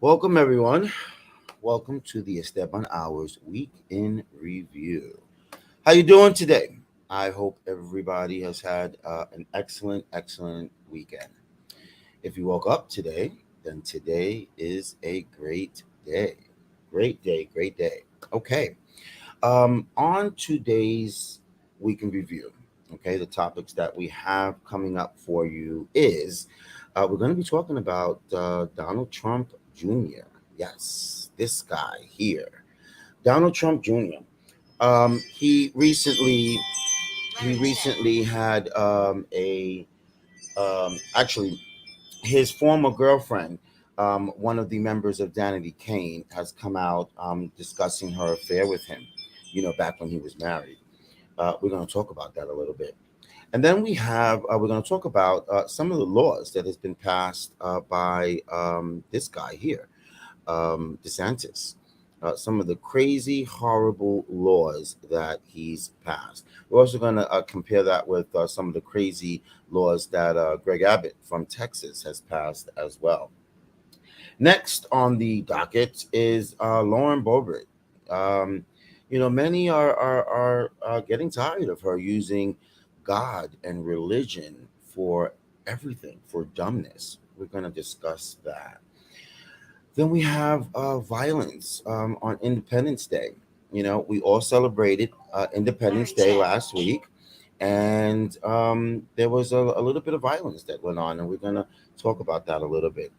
Welcome, everyone. Welcome to the Esteban Hours Week in Review. How you doing today? I hope everybody has had an excellent weekend. If you woke up today, then today is a great day. Great day, great day. Okay. On today's Week in Review, okay, the topics that we have coming up for you is we're going to be talking about Donald Trump Jr. Yes, this guy here, Donald Trump Jr. He recently had a actually his former girlfriend, one of the members of Danity Kane, has come out discussing her affair with him. Back when he was married. We're going to talk about that a little bit. And then we're going to talk about some of the laws that has been passed by this guy here, DeSantis. Some of the crazy, horrible laws that he's passed. We're also going to compare that with some of the crazy laws that Greg Abbott from Texas has passed as well. Next on the docket is Lauren Boebert. Many are getting tired of her using God and religion for everything, for dumbness. We're going to discuss that. Then we have violence on Independence Day. We all celebrated Independence Day last week, and there was a little bit of violence that went on, and we're going to talk about that a little bit.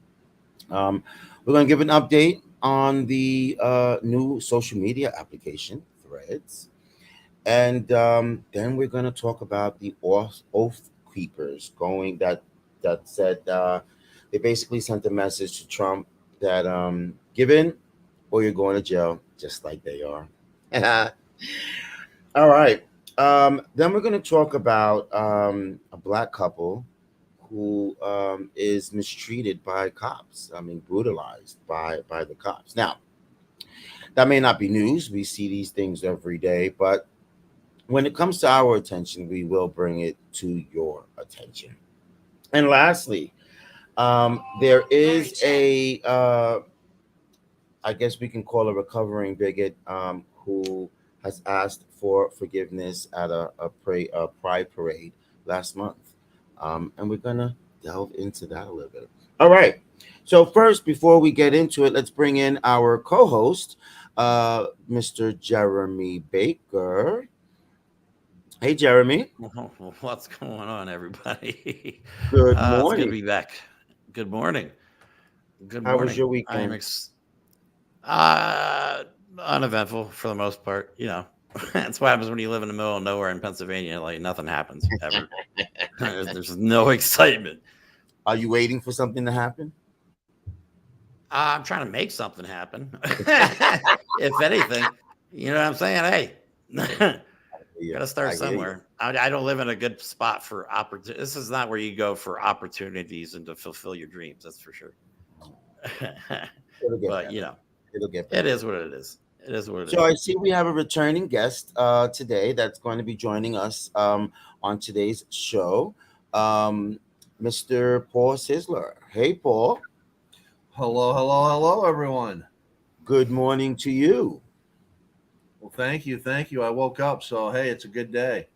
Um, we're going to give an update on the new social media application, Threads. And then we're going to talk about the oath keepers that said they basically sent a message to Trump that give in or you're going to jail, just like they are. All right. Then we're going to talk about a black couple who is mistreated by cops. I mean, brutalized by the cops. Now, that may not be news. We see these things every day, but when it comes to our attention, we will bring it to your attention. And lastly, there is I guess we can call a recovering bigot who has asked for forgiveness at a pride parade last month. And we're going to delve into that a little bit. All right. So, first, before we get into it, let's bring in our co host, Mr. Jeremy Baker. Hey, Jeremy. What's going on, everybody? Good It's good to morning. be back. Good morning. Good How was morning. your I'm weekend? uh, uneventful for the most part. That's what happens when you live in the middle of nowhere in Pennsylvania. Like nothing happens ever. There's no excitement. Are you waiting for something to happen? I'm trying to make something happen. If anything, you know what I'm saying? Hey, Yeah, got to start I hear you. somewhere. I don't live in a good spot for opportunity. This is not where you go for opportunities and to fulfill your dreams. That's for sure. It'll get But better. It'll get it better. is what it is. It is what it So is. I see we have a returning guest today that's going to be joining us on today's show, um, Mr. Paul Sizzler. Hey, Paul. Hello, everyone. Good morning to you. Well, thank you. I woke up, so hey, it's a good day.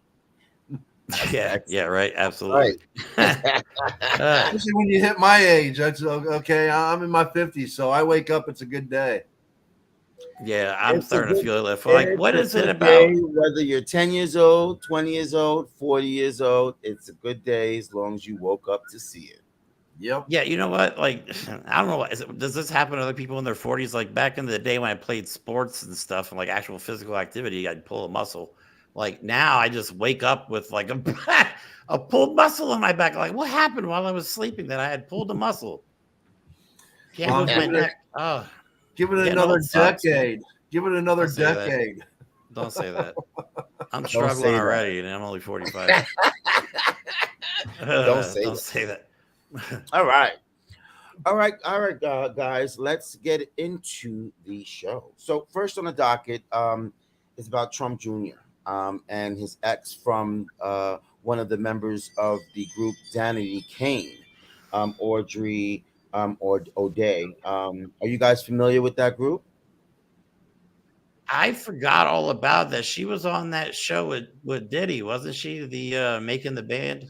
That's Yeah, excellent. right. That's Absolutely. right. Especially when you hit my age. That's okay. I'm in my 50s, so I wake up. It's a good day. Yeah, I'm It's a starting to good feel it. Like, it's what a is it good day about? whether you're 10 years old, 20 years old, 40 years old. It's a good day as long as you woke up to see it. Yep. Yeah, you know what? Like, I don't know. Does this happen to other people in their 40s? Like back in the day when I played sports and stuff and like actual physical activity, I'd pull a muscle. Like now, I just wake up with like a a pulled muscle in my back. Like, what happened while I was sleeping that I had pulled a muscle? Can't Well, move my neck. Oh, give it getting another old sucks, man. decade. Give it another Don't say that. decade. Don't say that. I'm Don't struggling say that. already, and I'm only 45. Don't say Don't that. say that. All right. All right, guys. Let's get into the show. So first on the docket is about Trump Jr. And his ex from one of the members of the group Danity Kane, Audrey. or O'Day. Are you guys familiar with that group? I forgot all about that. She was on that show with Diddy, wasn't she? The making the band.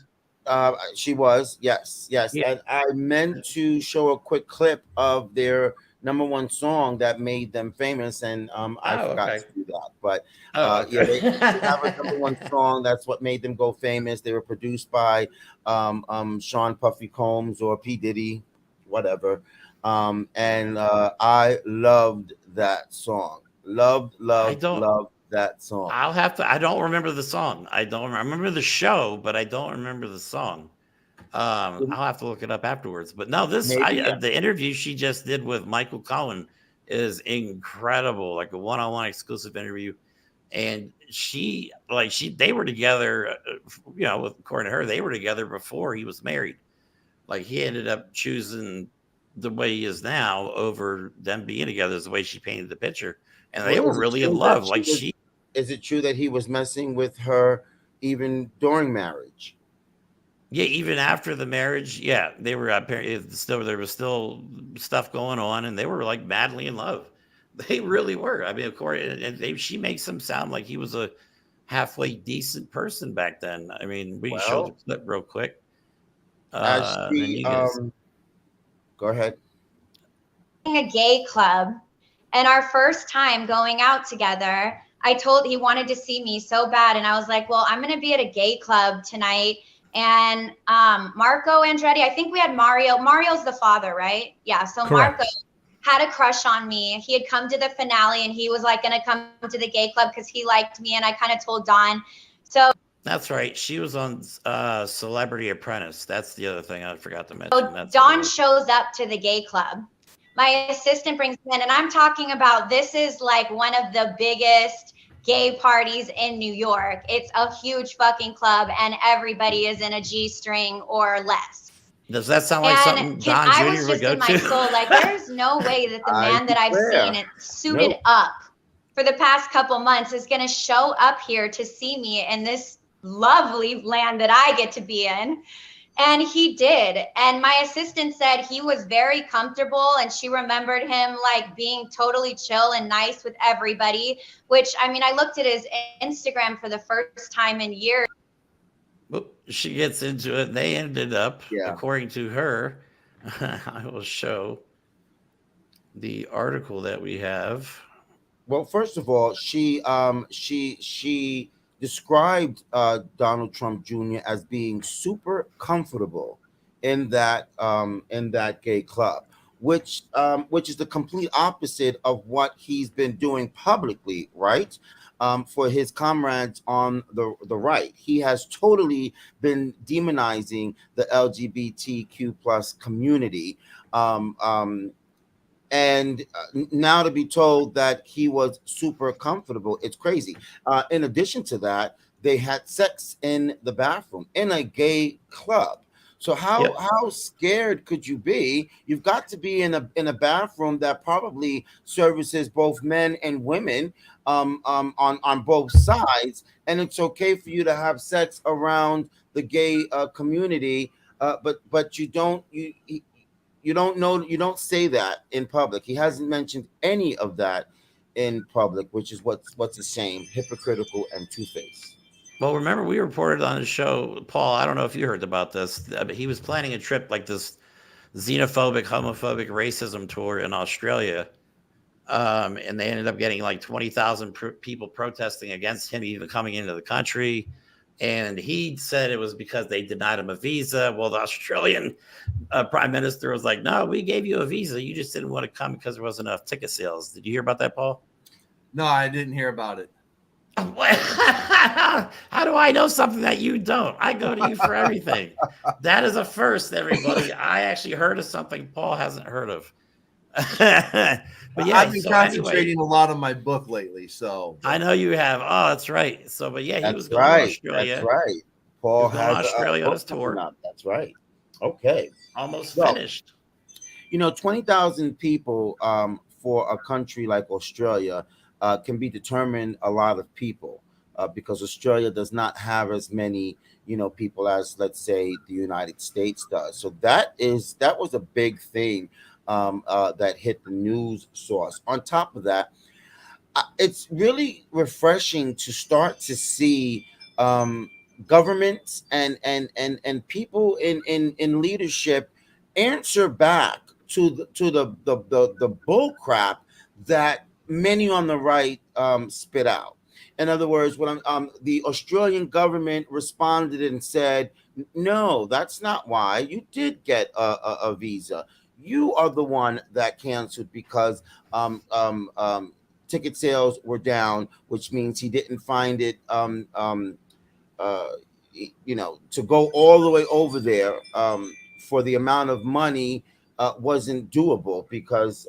She was, yes, yes. Yeah. And I meant to show a quick clip of their number one song that made them famous, and I Oh, forgot to okay. do that. But Oh, yeah, they have a number one okay. song. That's what made them go famous. They were produced by Sean Puffy Combs or P Diddy, whatever. And I loved that song. Loved, I loved, don't. loved that song. I'll have to. I don't remember the song. I remember the show, but I don't remember the song. I'll have to look it up afterwards. But no, this Maybe, yeah. the interview she just did with Michael Cohen is incredible. Like a one-on-one exclusive interview, and they were together. According to her, they were together before he was married. Like he ended up choosing the way he is now over them being together. Is the way she painted the picture, and Well, they were is it really in true that love. Like she. is it true that he was messing with her even during marriage? Yeah, even after the marriage, yeah, they were still there was still stuff going on, and they were like madly in love. They really were. I mean, of course, and she makes him sound like he was a halfway decent person back then. I mean, we can show the Well, clip real quick, as and then she you guys. go ahead. A gay club, and our first time going out together, I told he wanted to see me so bad, and I was like, well, I'm going to be at a gay club tonight. And Marco Andretti, I think we had Mario's the father, right? Yeah, so Correct. Marco had a crush on me. He had come to the finale, and he was like going to come to the gay club because he liked me, and I kind of told Don. So That's right. She was on Celebrity Apprentice. That's the other thing I forgot to mention. That's Dawn shows up to the gay club. My assistant brings me in, and I'm talking about this is like one of the biggest gay parties in New York. It's a huge fucking club, and everybody is in a G-string or less. Does that sound like something Don I Jr. was would just go in my to? soul, like there's no way that the I man that I've declare. seen it suited Nope. up for the past couple months is going to show up here to see me in this lovely land that I get to be in. And he did. And my assistant said he was very comfortable, and she remembered him like being totally chill and nice with everybody, which I mean, I looked at his Instagram for the first time in years. She gets into it. They ended up, Yeah. according to her, I will show the article that we have. Well, first of all, she described Donald Trump Jr. as being super comfortable in that gay club, which is the complete opposite of what he's been doing publicly, right? For his comrades on the right, he has totally been demonizing the LGBTQ plus community. Um, um, and now to be told that he was super comfortable, it's crazy. In addition to that, they had sex in the bathroom in a gay club. So Yep. how scared could you be? You've got to be in a bathroom that probably services both men and women, on both sides, and it's okay for you to have sex around the gay community, but you don't know, you don't say that in public. He hasn't mentioned any of that in public, which is what's a shame, hypocritical and two-faced. Well, remember we reported on the show, Paul. I don't know if you heard about this. But he was planning a trip like this xenophobic, homophobic, racism tour in Australia, and they ended up getting like 20,000 people protesting against him even coming into the country. And he said it was because they denied him a visa. Well, the Australian prime minister was like, "No, we gave you a visa. You just didn't want to come because there wasn't enough ticket sales." Did you hear about that, Paul? No, I didn't hear about it. How do I know something that you don't? I go to you for everything. That is a first, everybody. I actually heard of something Paul hasn't heard of. But yeah, I've been so concentrating anyway, a lot on my book lately. So I know you have. Oh, that's right. So, but yeah, he was That's going to right. That's Australia. right. He Paul was going to has a Australia on book his coming tour. out. That's right. Okay. Almost So, finished. 20,000 people, for a country like Australia, can be determined a lot of people, because Australia does not have as many people as, let's say, the United States does. So that was a big thing that hit the news source. On top of that, it's really refreshing to start to see um, governments and people in leadership answer back to the bull crap that many on the right spit out. In other words, the Australian government responded and said, "No, that's not why you did get a visa. You are the one that canceled because um, um, um, ticket sales were down, which means he didn't find it, uh, to go all the way over there for the amount of money wasn't doable because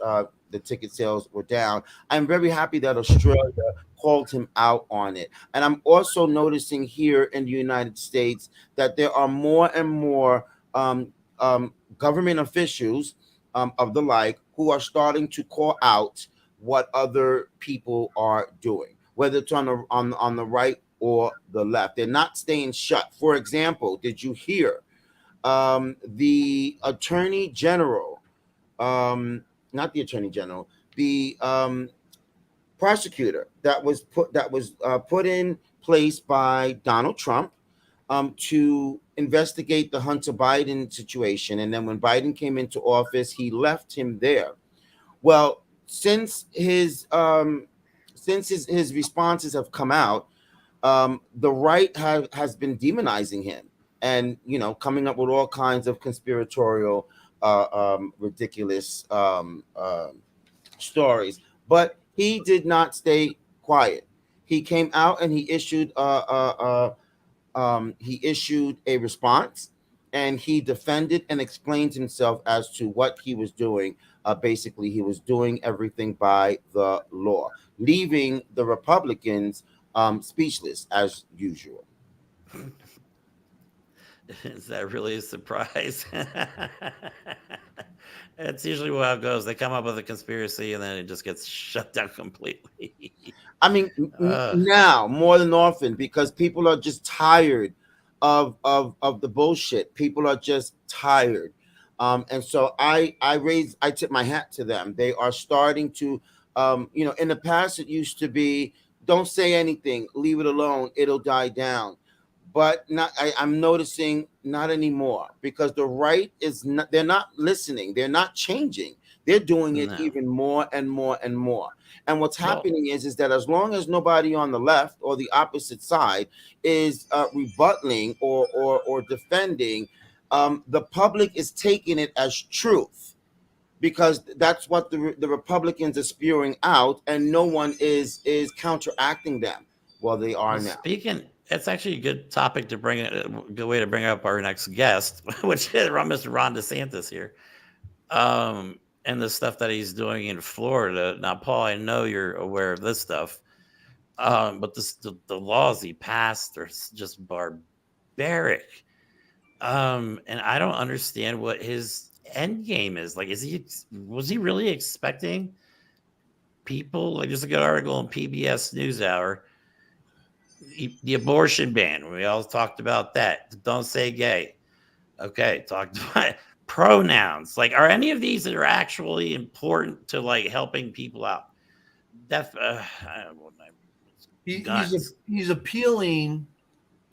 the ticket sales were down. I'm very happy that Australia called him out on it. And I'm also noticing here in the United States that there are more and more government officials of the like who are starting to call out what other people are doing, whether it's on the right or the left. They're not staying shut. For example, did you hear the Attorney General, not the Attorney General, the prosecutor that was put in place by Donald Trump to investigate the Hunter Biden situation, and then when Biden came into office, he left him there. Well, since his responses have come out, the right has been demonizing him, and coming up with all kinds of conspiratorial, ridiculous stories. But he did not stay quiet. He came out and he issued a response, and he defended and explained himself as to what he was doing. Basically, he was doing everything by the law, leaving the Republicans speechless as usual. Is that really a surprise? It's usually how it goes. They come up with a conspiracy and then it just gets shut down completely. I mean, uh, now more than often, because people are just tired of the bullshit. People are just tired, and so I tip my hat to them. They are starting to, in the past it used to be, don't say anything, leave it alone, it'll die down. But not, I'm noticing not anymore, because the right is not. They're not listening. They're not changing. They're doing it no. even more and more and more. And what's Well, happening is that as long as nobody on the left or the opposite side is rebutting or defending, the public is taking it as truth, because that's what the Republicans are spewing out, and no one is counteracting them. Well, they are well, now. speaking, it's actually a good topic to bring a good way to bring up our next guest, which is Mr. Ron DeSantis here. And the stuff that he's doing in Florida. Now, Paul, I know you're aware of this stuff, but the laws he passed are just barbaric. And I don't understand what his end game is. Like, was he really expecting people? Like, there's a good article in PBS NewsHour. The abortion ban. We all talked about that. Don't say gay. Okay, talked about pronouns. Like, are any of these that are actually important to like helping people out? I don't know, guns. He's appealing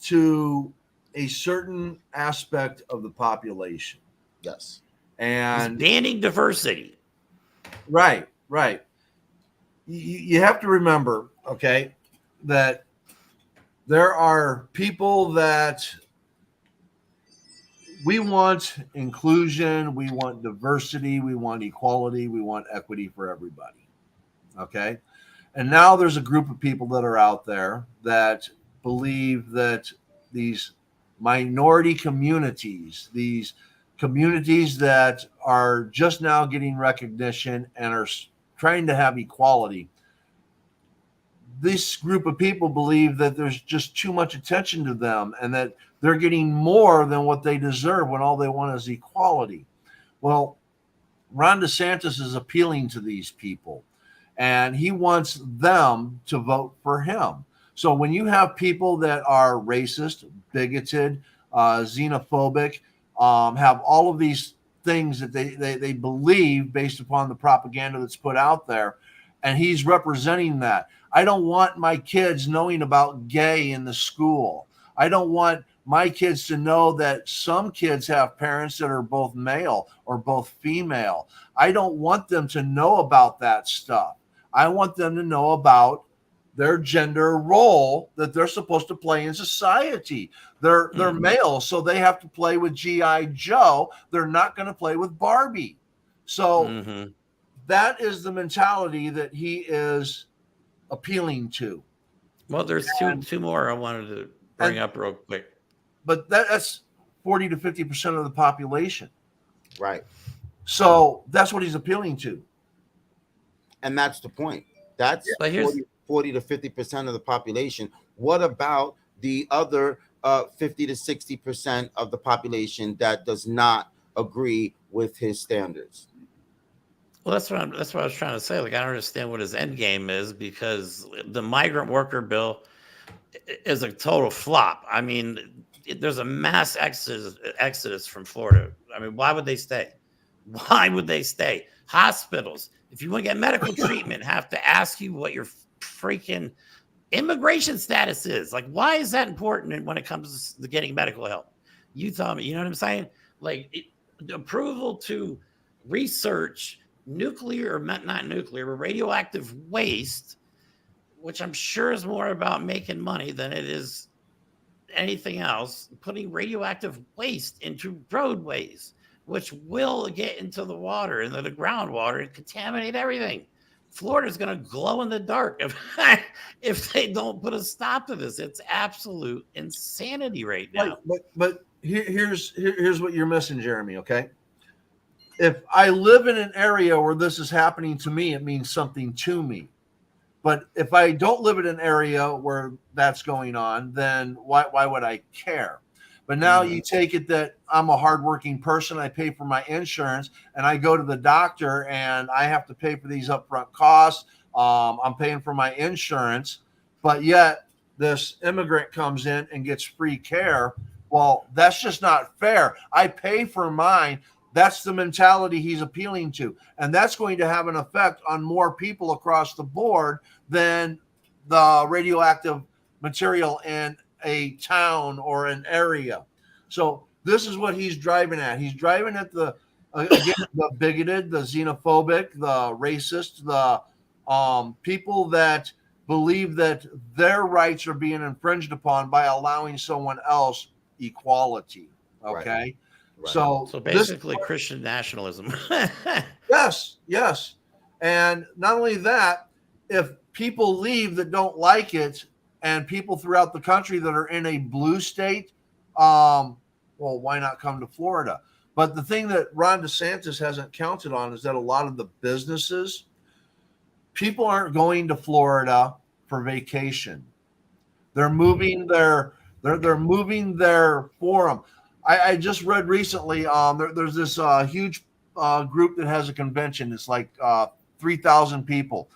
to a certain aspect of the population. Yes. He's And banning diversity. right. You have to remember, okay, that there are people that we want inclusion, we want diversity, we want equality, we want equity for everybody. Okay. And now there's a group of people that are out there that believe that these minority communities, these communities that are just now getting recognition and are trying to have equality, this group of people believe that there's just too much attention to them and that they're getting more than what they deserve when all they want is equality. Well, Ron DeSantis is appealing to these people, and he wants them to vote for him. So when you have people that are racist, bigoted, xenophobic, have all of these things that they believe based upon the propaganda that's put out there, and he's representing that. I don't want my kids knowing about gay in the school. I don't want my kids to know that some kids have parents that are both male or both female. I don't want them to know about that stuff. I want them to know about their gender role that they're supposed to play in society. They're male, so they have to play with G.I. Joe. They're not going to play with Barbie. So that is the mentality that he is appealing to. Well, there's two more I wanted to bring up real quick. But that's 40 to 50% of the population. Right. So that's what he's appealing to. And that's the point. That's 40 to 50% of the population. What about the other 50 to 60% of the population that does not agree with his standards? Well, that's what I was trying to say. Like, I don't understand what his end game is, because the migrant worker bill is a total flop. I mean, there's a mass exodus from Florida. I mean, why would they stay? Why would they stay? Hospitals, if you want to get medical treatment, have to ask you what your freaking immigration status is. Like, why is that important when it comes to getting medical help? You tell me. You know what I'm saying? Like, approval to research nuclear, or not nuclear, but radioactive waste, which I'm sure is more about making money than it is anything else, putting radioactive waste into roadways, which will get into the water, into the groundwater, and contaminate everything. Florida's going to glow in the dark if they don't put a stop to this. It's absolute insanity right now. But here's what you're missing, Jeremy, okay? If I live in an area where this is happening to me, it means something to me. But if I don't live in an area where that's going on, then why would I care? But now you take it that I'm a hardworking person. I pay for my insurance, and I go to the doctor, and I have to pay for these upfront costs. I'm paying for my insurance, but yet this immigrant comes in and gets free care. Well, that's just not fair. I pay for mine. That's the mentality he's appealing to. And that's going to have an effect on more people across the board than the radioactive material in a town or an area. So this is what he's driving at. He's driving at the bigoted, the xenophobic, the racist, the people that believe that their rights are being infringed upon by allowing someone else equality. Okay. Right. So basically Christian nationalism. Yes. And not only that, if people leave that don't like it, and people throughout the country that are in a blue state, well, why not come to Florida? But the thing that Ron DeSantis hasn't counted on is that a lot of the businesses, people aren't going to Florida for vacation. They're moving they're moving their forum. I just read recently, there's this huge group that has a convention. It's like 3,000 people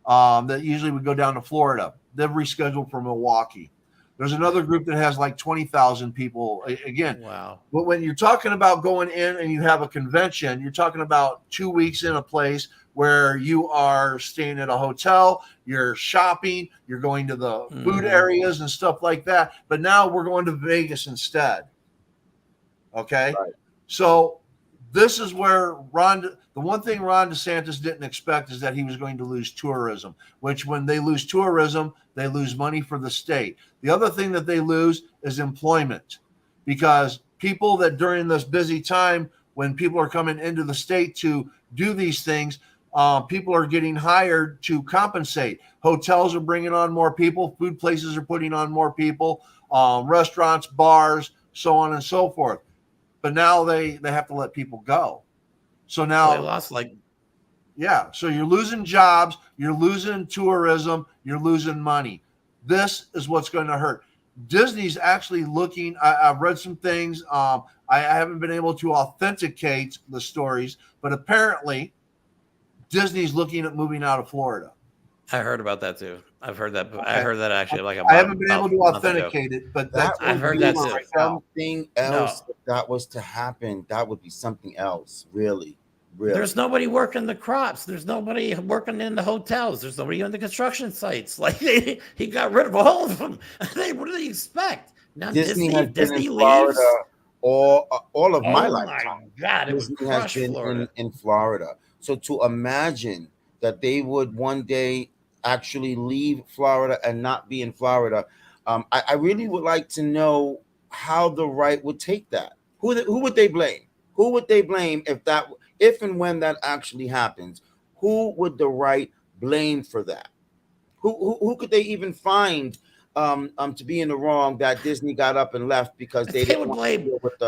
that usually would go down to Florida. They've rescheduled for Milwaukee. There's another group that has like 20,000 people. Again, wow. But when you're talking about going in and you have a convention, you're talking about 2 weeks in a place where you are staying at a hotel, you're shopping, you're going to the food areas and stuff like that. But now we're going to Vegas instead. Okay. Right. So this is where the one thing Ron DeSantis didn't expect is that he was going to lose tourism, which when they lose tourism, they lose money for the state. The other thing that they lose is employment, because people that during this busy time, when people are coming into the state to do these things, people are getting hired to compensate. Hotels are bringing on more people. Food places are putting on more people, restaurants, bars, so on and so forth. But now they have to let people go. So now they lost so you're losing jobs, you're losing tourism, you're losing money. This is what's going to hurt. Disney's actually looking. I've read some things. I haven't been able to authenticate the stories, but apparently Disney's looking at moving out of Florida. I heard about that too. I've heard that. I Okay. heard that actually like I haven't been able about to a month ago. authenticate it, but That that's I've would the heard be that rumor too. right now. something No, else. If that was to happen, that would be something else. Really, there's really. nobody working the crops. There's nobody working in the hotels. There's nobody on the construction sites. Like he got rid of all of them. What do they expect? Now Disney Disney, has if been in Disney Florida leaves, all of my oh my lifetime. God, it would Disney has crush been Florida. in Florida. So to imagine that they would one day actually leave Florida and not be in Florida, I really would like to know how the right would take that. Who would they blame? Who would they blame if and when that actually happens? Who would the right blame for that? Who could they even find to be in the wrong that Disney got up and left because they They didn't would want to blame. deal with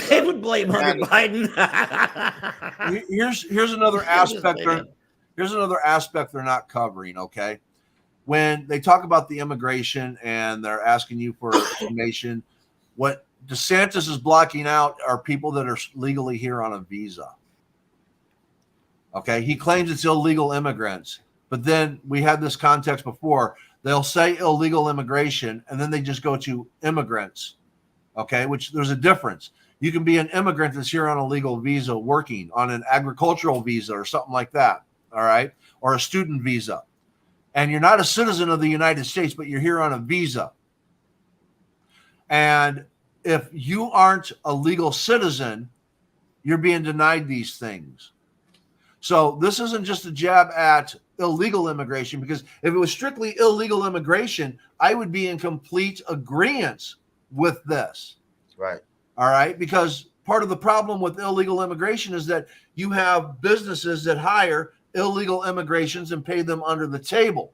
They would blame the Hunter management? Biden. Here's another They would just aspect. blame him. Here's another aspect they're not covering. Okay, when they talk about the immigration and they're asking you for information, what DeSantis is blocking out are people that are legally here on a visa. Okay, he claims it's illegal immigrants, but then we had this context before. They'll say illegal immigration, and then they just go to immigrants. Okay, which there's a difference. You can be an immigrant that's here on a legal visa, working on an agricultural visa or something like that. All right, or a student visa, and you're not a citizen of the United States, but you're here on a visa. And if you aren't a legal citizen, you're being denied these things. So this isn't just a jab at illegal immigration, because if it was strictly illegal immigration, I would be in complete agreement with this. Right. All right. Because part of the problem with illegal immigration is that you have businesses that hire illegal immigrations and pay them under the table.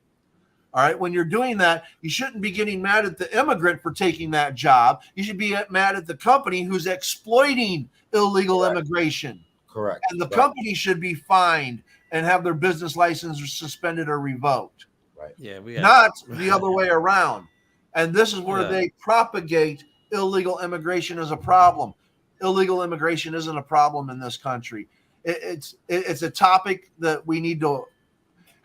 All right. When you're doing that, you shouldn't be getting mad at the immigrant for taking that job. You should be mad at the company who's exploiting illegal Correct. immigration. Correct. And the Right. company should be fined and have their business license suspended or revoked, Right. Yeah, not the other way around. And this is where Yeah. they propagate illegal immigration as a problem. Illegal immigration isn't a problem in this country. It's a topic that we need to.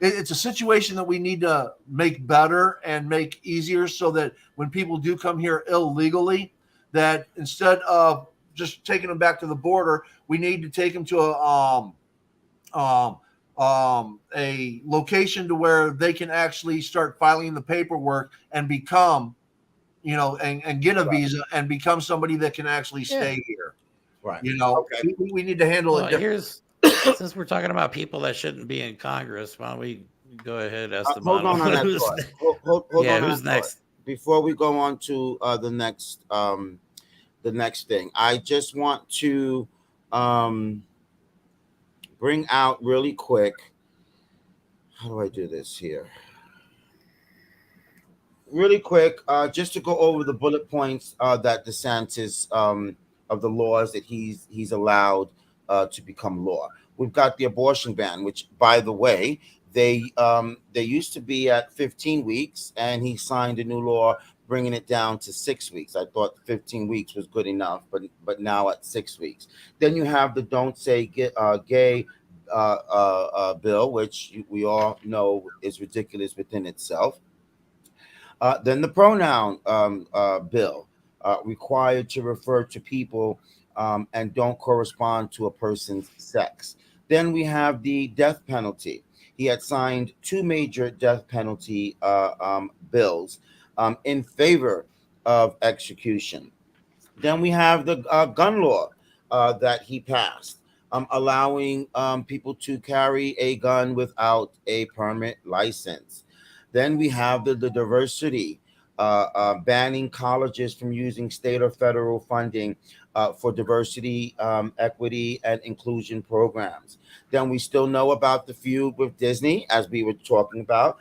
It's a situation that we need to make better and make easier, so that when people do come here illegally, that instead of just taking them back to the border, we need to take them to a location to where they can actually start filing the paperwork and become, and get a Right. visa and become somebody that can actually Yeah. stay here. Right. Okay. We need to handle Well, it differently. here's since we're talking about people that shouldn't be in Congress, why don't we go ahead, Esteban? Hold on that Who's thought. ne- Hold yeah, on who's that thought. next? Before we go on to the next thing, I just want to bring out really quick. How do I do this here? Really quick, just to go over the bullet points that DeSantis of the laws that he's allowed to become law. We've got the abortion ban, which, by the way, they used to be at 15 weeks, and he signed a new law bringing it down to 6 weeks. I thought 15 weeks was good enough, but now at 6 weeks. Then you have the Don't Say Gay bill, which we all know is ridiculous within itself. Then the pronoun bill, required to refer to people and don't correspond to a person's sex. Then we have the death penalty. He had signed two major death penalty bills in favor of execution. Then we have the gun law that he passed, allowing people to carry a gun without a permit license. Then we have the diversity, banning colleges from using state or federal funding for diversity, equity, and inclusion programs. Then we still know about the feud with Disney, as we were talking about,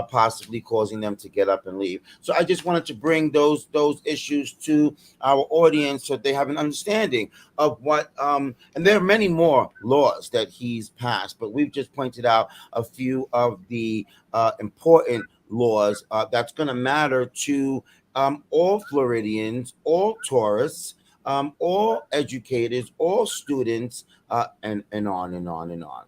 possibly causing them to get up and leave. So I just wanted to bring those issues to our audience so they have an understanding of what. And there are many more laws that he's passed, but we've just pointed out a few of the important laws that's going to matter to all Floridians, all tourists, all educators, all students, and on and on and on.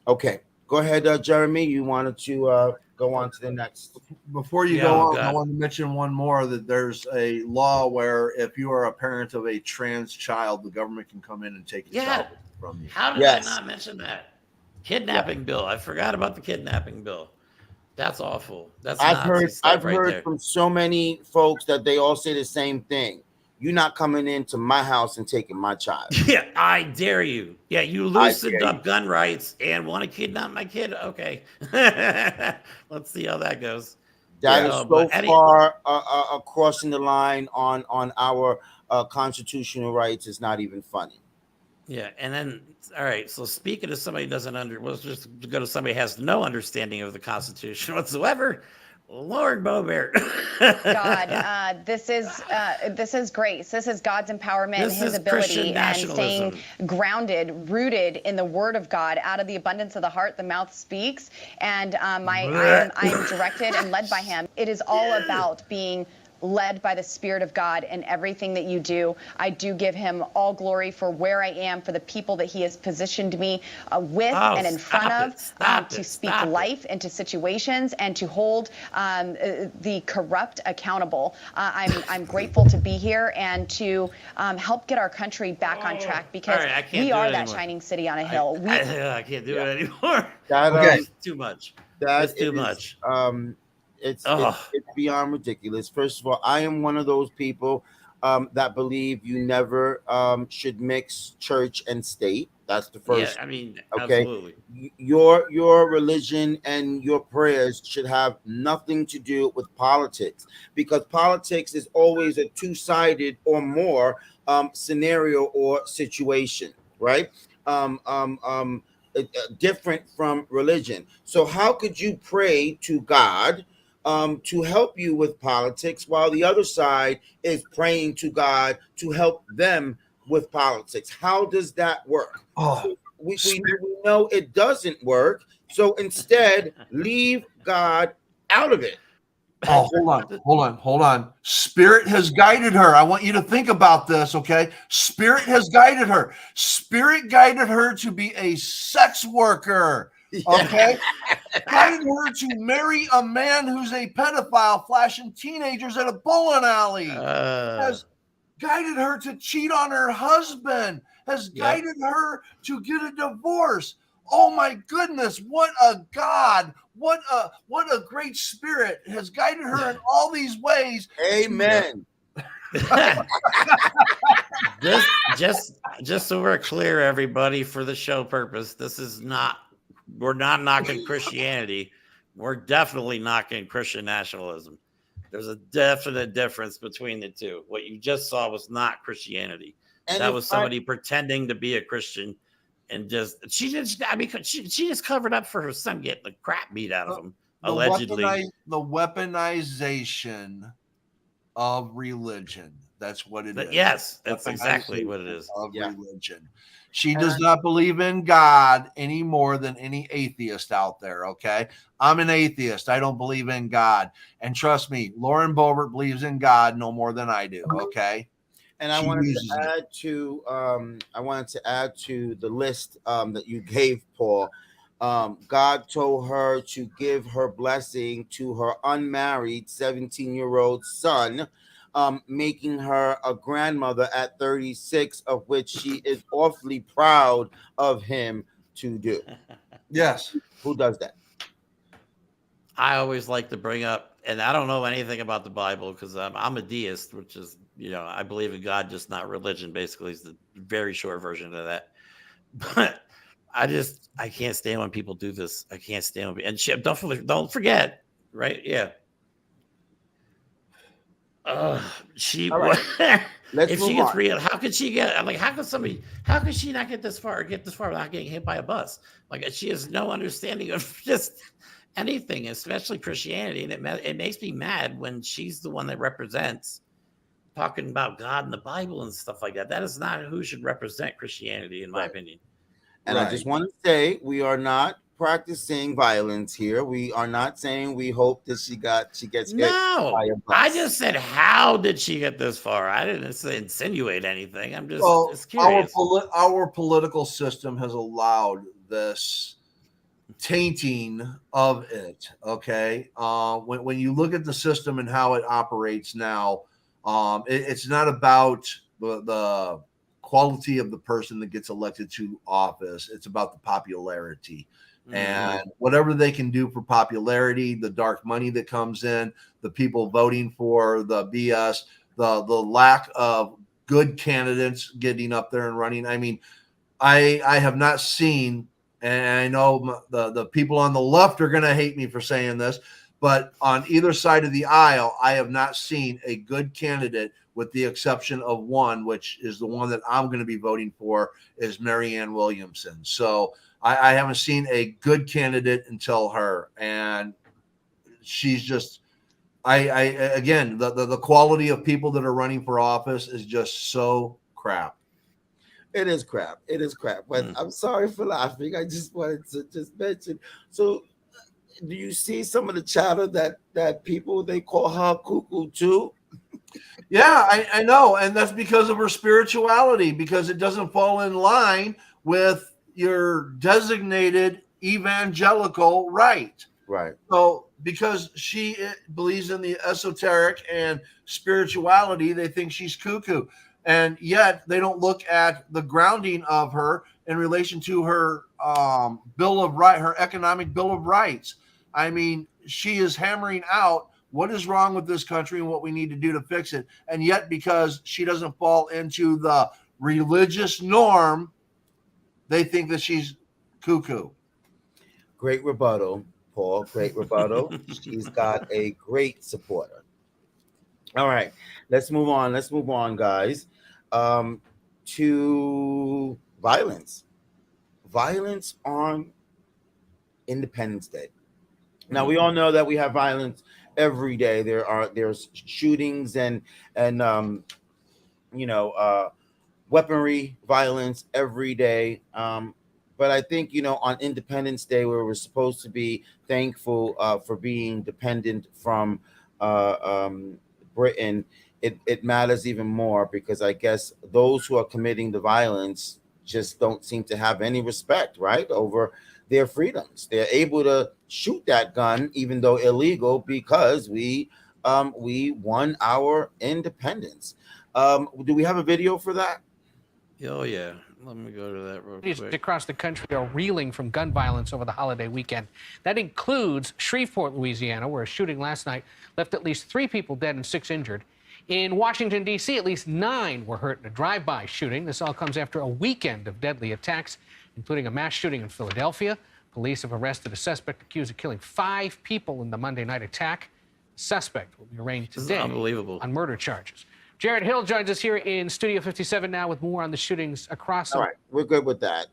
Okay, Go ahead, Jeremy. You wanted to go on to the next. Before you Yeah, go oh, on, I God. want to mention one more, that there's a law where if you are a parent of a trans child, the government can come in and take the Yeah. child from you. How did I Yes. not mention that? Kidnapping bill. I forgot about the kidnapping bill. That's awful. That's Nazi I've stuff right heard there. from so many folks that they all say the same thing. You're not coming into my house and taking my child. Yeah, I dare you. Yeah, you I loosened dare up you. gun rights and want to kidnap my kid. Okay, let's see how that goes. That Yeah. is But so far crossing the line on our constitutional rights. It's not even funny. yeah, and then all right. So speaking of somebody who doesn't let's just go to somebody who has no understanding of the Constitution whatsoever. Lord Beaubear. God, this is grace. This is God's empowerment and This His is Christian ability, and staying nationalism. grounded, rooted in the Word of God. Out of the abundance of the heart, the mouth speaks. And I am directed and led by Him. It is all about being led by the Spirit of God in everything that you do. I do give Him all glory for where I am, for the people that He has positioned me with and in front of, to speak life into situations and to hold the corrupt accountable. I'm grateful to be here and to help get our country back on track, because we are that shining city on a hill. I can't do it anymore. Okay. Too much. That's too much. It's beyond ridiculous. First of all, I am one of those people that believe you never should mix church and state. That's the first. Yeah, I mean, okay. Absolutely. Your religion and your prayers should have nothing to do with politics, because politics is always a two-sided or more scenario or situation, right? Different from religion. So how could you pray to God to help you with politics while the other side is praying to God to help them with politics? How does that work? Oh, We know it doesn't work. So instead, leave God out of it. oh, hold on. Spirit has guided her. I want you to think about this, okay? Spirit has guided her. Spirit guided her to be a sex worker, okay? Guided her to marry a man who's a pedophile, flashing teenagers at a bowling alley. Has guided her to cheat on her husband. Has guided her to get a divorce. Oh my goodness, what a God, what a great Spirit has guided her in all these ways. Amen. This just so we're clear, everybody, for the show purpose, we're not knocking Christianity. We're definitely knocking Christian nationalism. There's a definite difference between the two. What you just saw was not Christianity. And that was somebody pretending to be a Christian. And she just covered up for her son getting the crap beat out of him, allegedly. The weaponization of religion. That's what it is. Yes, that's exactly what it is. Of religion. She does not believe in God any more than any atheist out there, okay? I'm an atheist. I don't believe in God. And trust me, Lauren Boebert believes in God no more than I do, okay? And I wanted to add to the list that you gave, Paul. God told her to give her blessing to her unmarried 17-year-old son, making her a grandmother at 36, of which she is awfully proud of him to do. Yes. Who does that? I always like to bring up, and I don't know anything about the Bible because I'm a deist, which is, I believe in God, just not religion, basically, is the very short version of that. But I can't stand when people do this. I can't stand when, and don't forget, right? Yeah. She right. if she gets real, how could she get how could she not get this far without getting hit by a bus? Like, she has no understanding of just anything, especially Christianity. And it makes me mad when she's the one that represents talking about God and the Bible and stuff like that. That is not who should represent Christianity, in my opinion. And I just want to say, we are not practicing violence here. We are not saying we hope that she gets hit. No, by a bus. I just said, how did she get this far? I didn't insinuate anything. I'm just curious. Our political system has allowed this tainting of it. Okay, when you look at the system and how it operates now, it's not about the quality of the person that gets elected to office. It's about the popularity. And whatever they can do for popularity, the dark money that comes in, the people voting for the BS, the lack of good candidates getting up there and running. I mean, I have not seen, and I know the people on the left are going to hate me for saying this, but on either side of the aisle, I have not seen a good candidate, with the exception of one, which is the one that I'm going to be voting for, is Marianne Williamson. So I haven't seen a good candidate until her, and she's just. I again, the quality of people that are running for office is just so crap. It is crap. It is crap. But I'm sorry for laughing. I just wanted to just mention. So, do you see some of the chatter that people, they call her cuckoo too? Yeah, I know, and that's because of her spirituality, because it doesn't fall in line with your designated evangelical right. Right. So, because she believes in the esoteric and spirituality, they think she's cuckoo. And yet they don't look at the grounding of her in relation to her Bill of Rights, her economic Bill of Rights. I mean, she is hammering out what is wrong with this country and what we need to do to fix it. And yet, because she doesn't fall into the religious norm, they think that she's cuckoo. Great rebuttal, Paul. Great rebuttal. She's got a great supporter. All right, let's move on. Let's move on, guys, to violence. Violence on Independence Day. Now we all know that we have violence every day. There's shootings and weaponry violence every day. But I think, on Independence Day, where we're supposed to be thankful for being independent from Britain, it matters even more, because I guess those who are committing the violence just don't seem to have any respect, right, over their freedoms. They're able to shoot that gun, even though illegal, because we won our independence. Do we have a video for that? Oh yeah, let me go to that real quick. Across the country are reeling from gun violence over the holiday weekend. That includes Shreveport, Louisiana, where a shooting last night left at least 3 people dead and 6 injured. In Washington, D.C., at least 9 were hurt in a drive-by shooting. This all comes after a weekend of deadly attacks, including a mass shooting in Philadelphia. Police have arrested a suspect accused of killing 5 people in the Monday night attack. The suspect will be arraigned today on murder charges. Jared Hill joins us here in Studio 57 now with more on the shootings across. All right, we're good with that.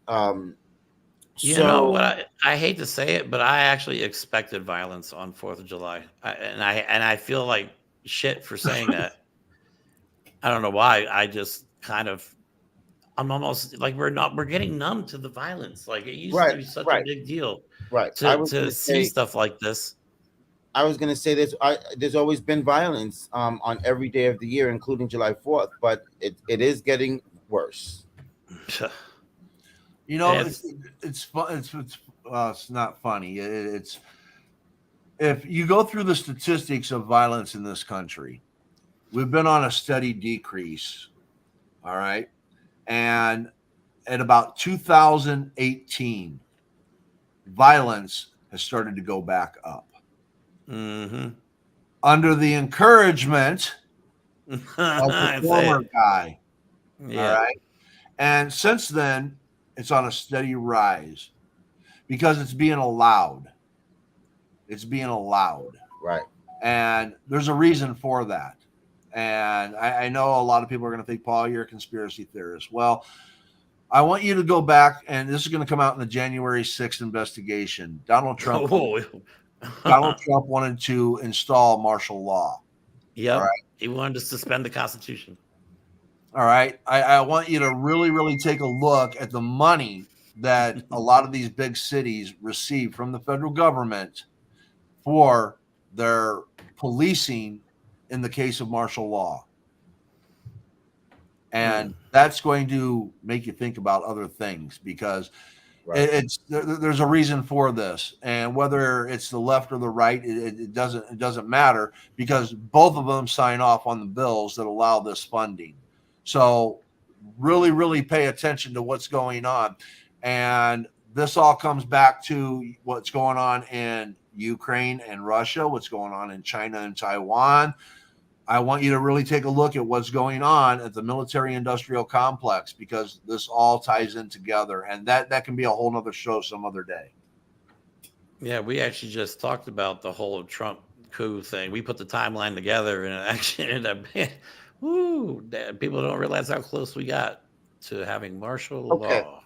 You know what? I hate to say it, but I actually expected violence on 4th of July, and I feel like shit for saying that. I don't know why. I just I'm almost like we're getting numb to the violence. Like, it used to be such a big deal, to see stuff like this. I was going to say there's always been violence on every day of the year, including July 4th, but it is getting worse. It's not funny. It's if you go through the statistics of violence in this country, we've been on a steady decrease. All right. And at about 2018, violence has started to go back up. Under the encouragement of the former guy. Yeah. All right. And since then, it's on a steady rise because it's being allowed. It's being allowed. Right. And there's a reason for that. And I know a lot of people are going to think, Paul, you're a conspiracy theorist. Well, I want you to go back, and this is going to come out in the January 6th investigation. Donald Trump wanted to install martial law. Yeah, right? He wanted to suspend the Constitution. All right. I want you to really, really take a look at the money that a lot of these big cities receive from the federal government for their policing in the case of martial law. And that's going to make you think about other things, because There's a reason for this, and whether it's the left or the right, it doesn't matter, because both of them sign off on the bills that allow this funding. So really pay attention to what's going on, and this all comes back to what's going on in Ukraine and Russia, what's going on in China and Taiwan. I want you to really take a look at what's going on at the military-industrial complex, because this all ties in together, and that can be a whole nother show some other day. Yeah, we actually just talked about the whole Trump coup thing. We put the timeline together, and it actually ended up being, people don't realize how close we got to having martial law.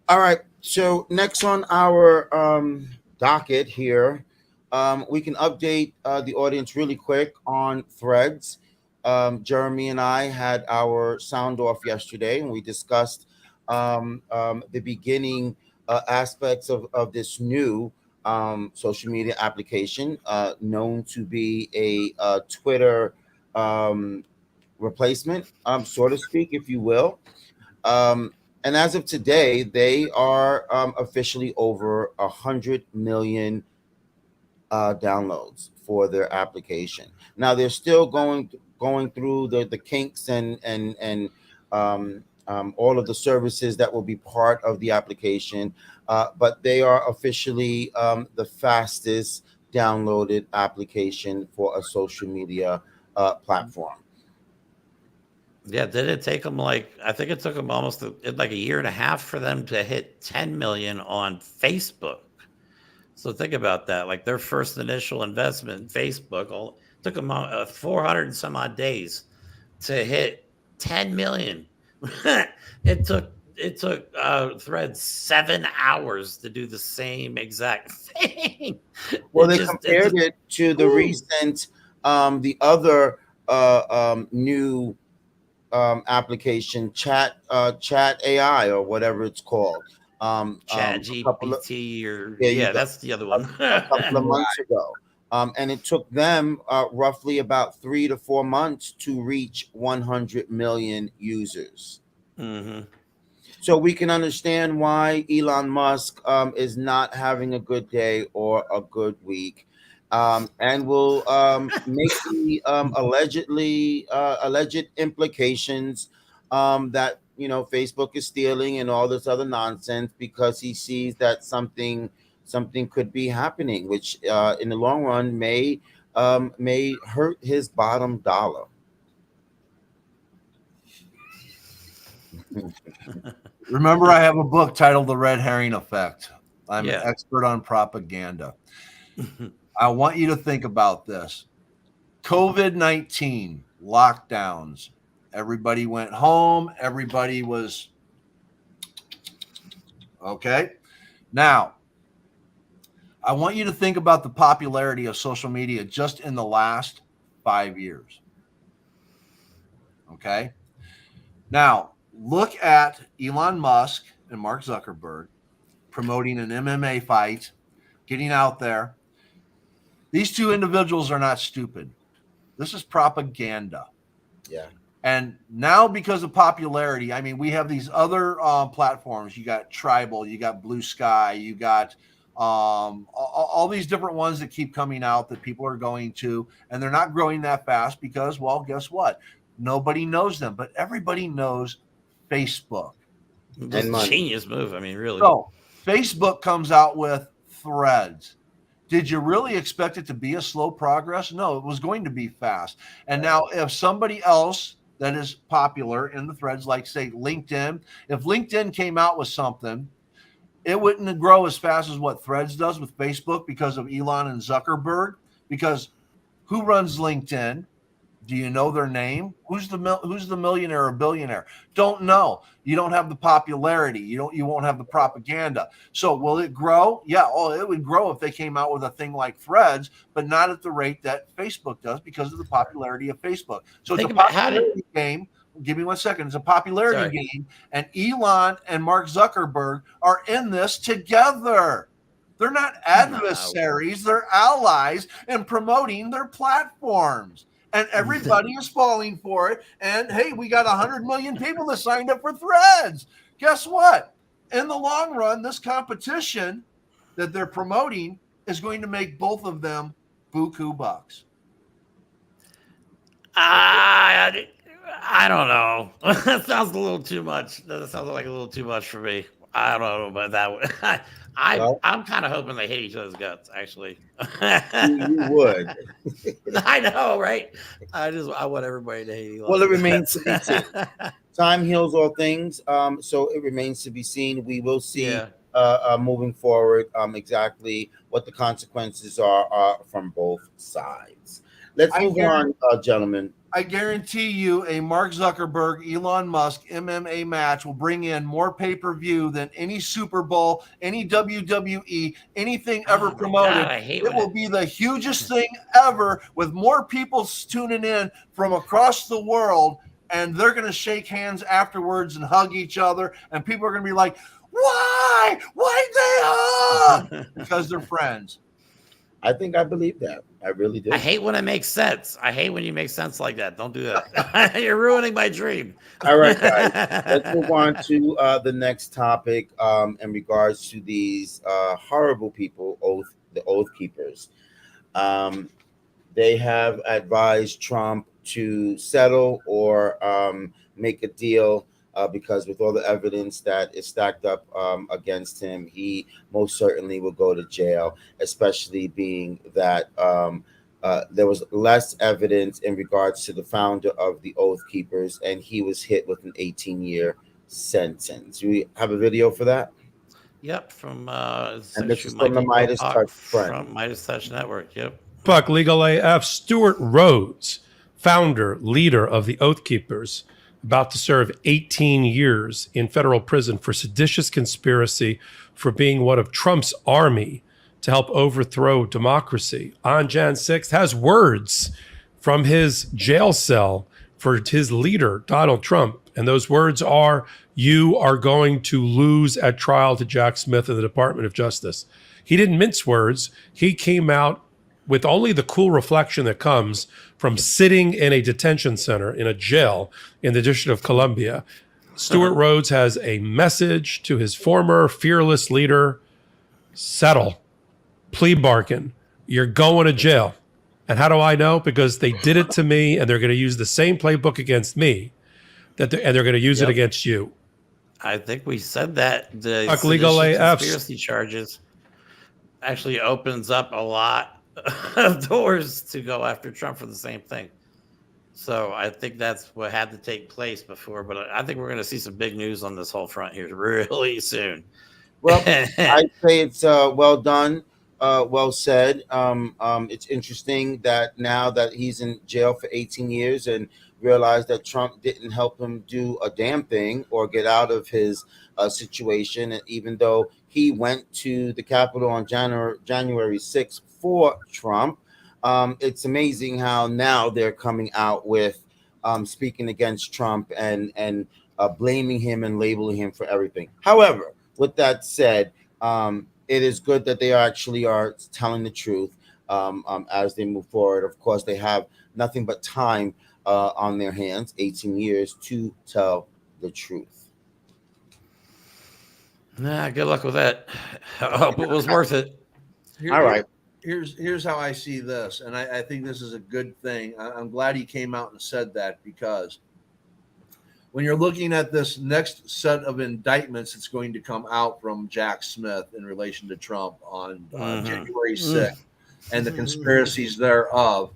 All right. So next on our docket here, we can update the audience really quick on Threads. Jeremy and I had our sound off yesterday, and we discussed the beginning aspects of this new social media application known to be a Twitter replacement, so to speak, if you will. And as of today, they are officially over 100 million downloads for their application. Now they're still going through the kinks and all of the services that will be part of the application, but they are officially the fastest downloaded application for a social media platform. Yeah, did it take them I think it took them almost like a year and a half for them to hit 10 million on Facebook. So think about that. Like their first initial investment in Facebook took them 400 and some odd days to hit 10 million. It took Threads 7 hours to do the same exact thing. Well, they compared it to the recent, the other new application, Chat AI or whatever it's called. Chat GPT that's the other one. A couple of months ago. And it took them roughly about 3 to 4 months to reach 100 million users. Mm-hmm. So we can understand why Elon Musk is not having a good day or a good week. And will make the alleged implications that Facebook is stealing and all this other nonsense, because he sees that something could be happening, which in the long run may hurt his bottom dollar. Remember, I have a book titled The Red Herring Effect. I'm an expert on propaganda. I want you to think about this. COVID-19, lockdowns. Everybody went home. Everybody was okay. Now, I want you to think about the popularity of social media just in the last 5 years. Okay. Now, look at Elon Musk and Mark Zuckerberg promoting an MMA fight, getting out there. These two individuals are not stupid. This is propaganda. Yeah. And now, because of popularity, I mean, we have these other platforms. You got Tribal, you got Blue Sky, you got all these different ones that keep coming out that people are going to, and they're not growing that fast because, well, guess what? Nobody knows them, but everybody knows Facebook. Just a genius move. I mean, really. So Facebook comes out with Threads. Did you really expect it to be a slow progress? No, it was going to be fast. And now if somebody else that is popular in the Threads, like say LinkedIn, if LinkedIn came out with something, it wouldn't grow as fast as what Threads does with Facebook because of Elon and Zuckerberg. Because who runs LinkedIn? Do you know their name? Who's the millionaire or billionaire? Don't know. You don't have the popularity. You won't have the propaganda. So will it grow? Yeah. Oh, it would grow if they came out with a thing like Threads, but not at the rate that Facebook does because of the popularity of Facebook. So it's a popularity game. Give me 1 second. It's a popularity game, and Elon and Mark Zuckerberg are in this together. They're not adversaries. They're allies and promoting their platforms. And everybody is falling for it. And hey, we got 100 million people that signed up for Threads. Guess what? in the long run, this competition that they're promoting is going to make both of them buku bucks. I don't know. That sounds a little too much. That sounds like a little too much for me. I don't know about that. I'm kind of hoping they hate each other's guts. Actually, You would. I know, right? I want everybody to hate. Well, it remains to be seen. Time heals all things. So it remains to be seen. We will see. Yeah. Moving forward, exactly what the consequences are from both sides. Let's move on, gentlemen. I guarantee you a Mark Zuckerberg, Elon Musk MMA match will bring in more pay-per-view than any Super Bowl, any WWE, anything ever promoted. God, it will be the hugest thing ever, with more people tuning in from across the world, and they're going to shake hands afterwards and hug each other, and people are going to be like, why? Why'd they hug? Because they're friends. I think I believe that. I really do. I hate when it makes sense. I hate when you make sense like that. Don't do that. You're ruining my dream. All right, guys. Let's move on to the next topic in regards to these horrible people, the Oath Keepers. They have advised Trump to settle or make a deal because with all the evidence that is stacked up against him, he most certainly will go to jail, especially being that there was less evidence in regards to the founder of the Oath Keepers, and he was hit with an 18-year sentence. Do we have a video for that? Yep, from and this is from the Midas Touch friend. From Midas Touch Network. Yep. Fuck Legal AF. Stuart Rhodes, founder, leader of the Oath Keepers, about to serve 18 years in federal prison for seditious conspiracy for being one of Trump's army to help overthrow democracy. On Jan 6th, has words from his jail cell for his leader, Donald Trump. And those words are, "You are going to lose at trial to Jack Smith in the Department of Justice." He didn't mince words. He came out with only the cool reflection that comes from sitting in a detention center in a jail in the District of Columbia. Stuart Rhodes has a message to his former fearless leader: settle, plea bargain. You're going to jail. And how do I know? Because they did it to me, and they're going to use the same playbook against me, and they're going to use it against you. I think we said that the legal AFs. Conspiracy charges actually opens up a lot of doors to go after Trump for the same thing. So I think that's what had to take place before. But I think we're going to see some big news on this whole front here really soon. Well, I'd say it's well done, well said. It's interesting that now that he's in jail for 18 years and realized that Trump didn't help him do a damn thing or get out of his situation. And even though he went to the Capitol on January 6th for Trump, it's amazing how now they're coming out with speaking against Trump and blaming him and labeling him for everything. However, with that said, it is good that they actually are telling the truth as they move forward. Of course, they have nothing but time on their hands, 18 years, to tell the truth. Nah, good luck with that. I hope it was worth it. All right. Here's how I see this, and I think this is a good thing. I'm glad he came out and said that, because when you're looking at this next set of indictments that's going to come out from Jack Smith in relation to Trump on January 6th and the conspiracies thereof,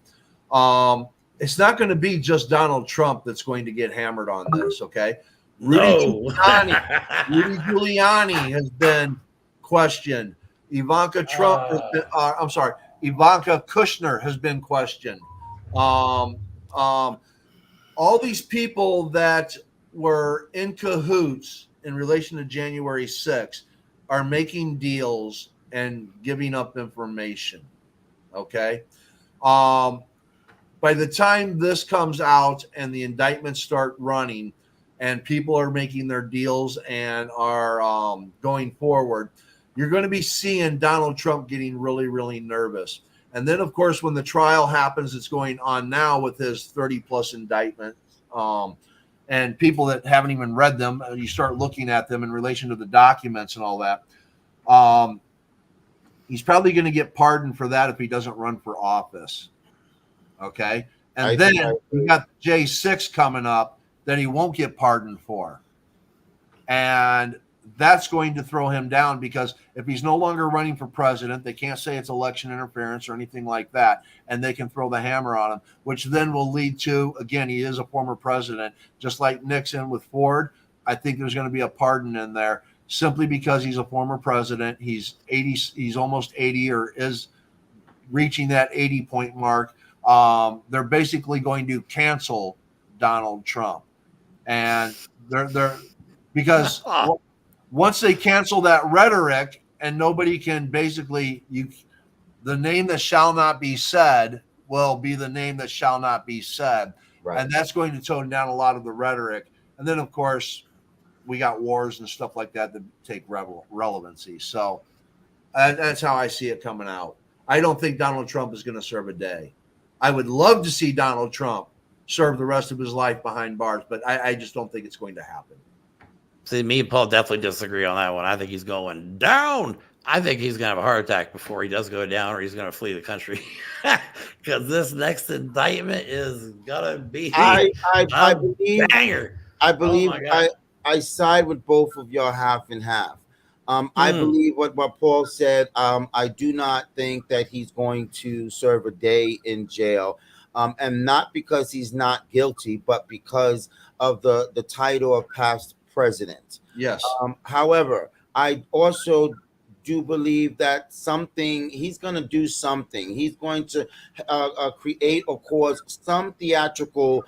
it's not going to be just Donald Trump that's going to get hammered on this, okay? Rudy Giuliani has been questioned. Ivanka Kushner has been questioned. All these people that were in cahoots in relation to January 6th are making deals and giving up information. Okay. By the time this comes out and the indictments start running and people are making their deals and are going forward, you're going to be seeing Donald Trump getting really, really nervous. And then, of course, when the trial happens, it's going on now with his 30-plus indictments. and people that haven't even read them, you start looking at them in relation to the documents and all that. He's probably going to get pardoned for that if he doesn't run for office. Okay. And then we got J6 coming up that he won't get pardoned for. And that's going to throw him down, because if he's no longer running for president, they can't say it's election interference or anything like that. And they can throw the hammer on him, which then will lead to, again, he is a former president, just like Nixon with Ford. I think there's going to be a pardon in there simply because he's a former president. He's 80, he's almost 80, or is reaching that 80-point mark. They're basically going to cancel Donald Trump. And they're because once they cancel that rhetoric and nobody can basically, the name that shall not be said will be the name that shall not be said. Right. And that's going to tone down a lot of the rhetoric. And then, of course, we got wars and stuff like that take relevancy. So that's how I see it coming out. I don't think Donald Trump is going to serve a day. I would love to see Donald Trump serve the rest of his life behind bars, but I just don't think it's going to happen. See, me and Paul definitely disagree on that one. I think he's going down. I think he's going to have a heart attack before he does go down, or he's going to flee the country. Because this next indictment is going to be I believe, banger. I believe I side with both of y'all half and half. I believe what Paul said. I do not think that he's going to serve a day in jail. And not because he's not guilty, but because of the title of past president. Yes. However, I also do believe that he's going to do something. He's going to create or cause some theatrical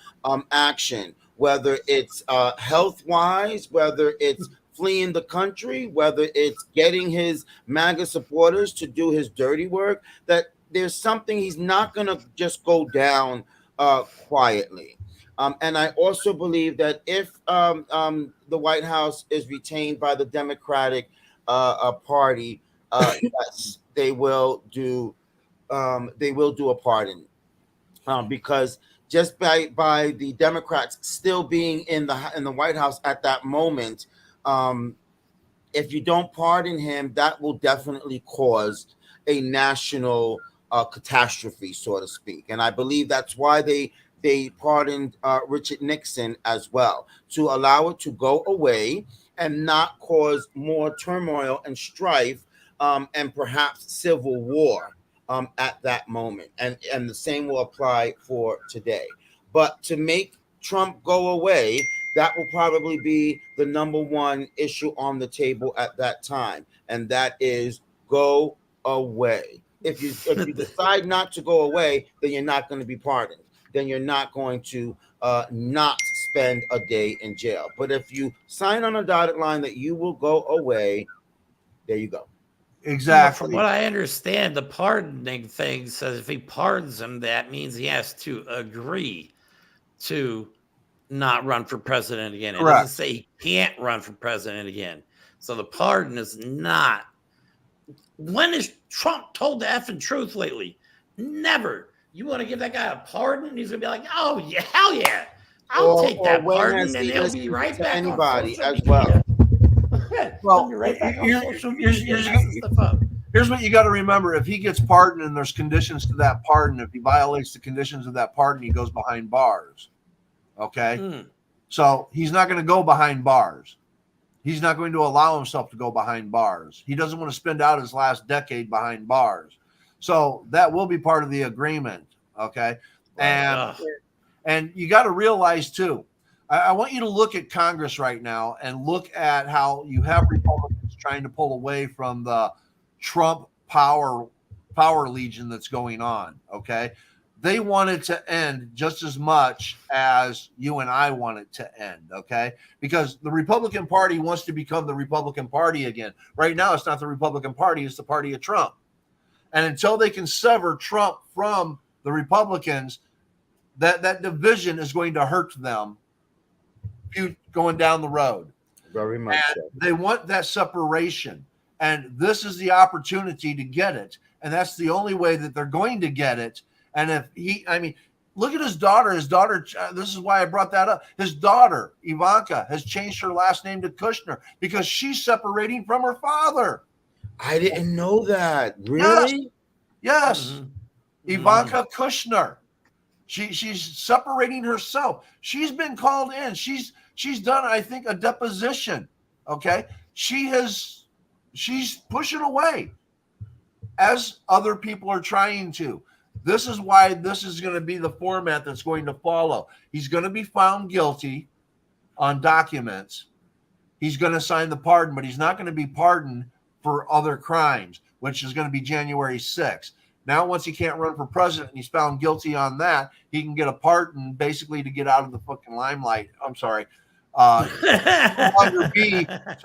action, whether it's health-wise, whether it's fleeing the country, whether it's getting his MAGA supporters to do his dirty work, that there's something. He's not going to just go down quietly. And I also believe that if the White House is retained by the Democratic Party, yes, they will do a pardon, because just by the Democrats still being in the White House at that moment, if you don't pardon him, that will definitely cause a national catastrophe, so to speak. And I believe that's why they pardoned Richard Nixon as well, to allow it to go away and not cause more turmoil and strife, and perhaps civil war at that moment. And the same will apply for today. But to make Trump go away, that will probably be the number one issue on the table at that time, and that is go away. If you decide not to go away, then you're not going to be pardoned. Then you're not going to not spend a day in jail. But if you sign on a dotted line that you will go away, there you go. Exactly. From what I understand, the pardoning thing says if he pardons him, that means he has to agree to not run for president again. It doesn't say he can't run for president again. So the pardon is not. When has Trump told the effing truth lately? Never. You want to give that guy a pardon? He's gonna be like, "Oh yeah, hell yeah, I'll take that pardon," and he'll be right back. Anybody as well. Well, here's what you got to remember: if he gets pardoned and there's conditions to that pardon, if he violates the conditions of that pardon, he goes behind bars. Okay, so he's not going to go behind bars. He's not going to allow himself to go behind bars. He doesn't want to spend out his last decade behind bars. So that will be part of the agreement. Okay. And you got to realize too, I want you to look at Congress right now and look at how you have Republicans trying to pull away from the Trump power legion that's going on. Okay. They want it to end just as much as you and I want it to end, okay? Because the Republican Party wants to become the Republican Party again. Right now, it's not the Republican Party, it's the party of Trump. And until they can sever Trump from the Republicans, that division is going to hurt them going down the road. Very much so. They want that separation. And this is the opportunity to get it. And that's the only way that they're going to get it. And Look at his daughter. His daughter, this is why I brought that up. His daughter, Ivanka, has changed her last name to Kushner because she's separating from her father. I didn't know that. Yes. Really? Yes. Mm-hmm. Ivanka Kushner. She's separating herself. She's been called in. She's done, I think, a deposition. Okay. She's pushing away as other people are trying to. This is why this is going to be the format that's going to follow. He's going to be found guilty on documents. He's going to sign the pardon, but he's not going to be pardoned for other crimes, which is going to be January 6th. Now, once he can't run for president and he's found guilty on that, he can get a pardon basically to get out of the fucking limelight. I'm sorry. To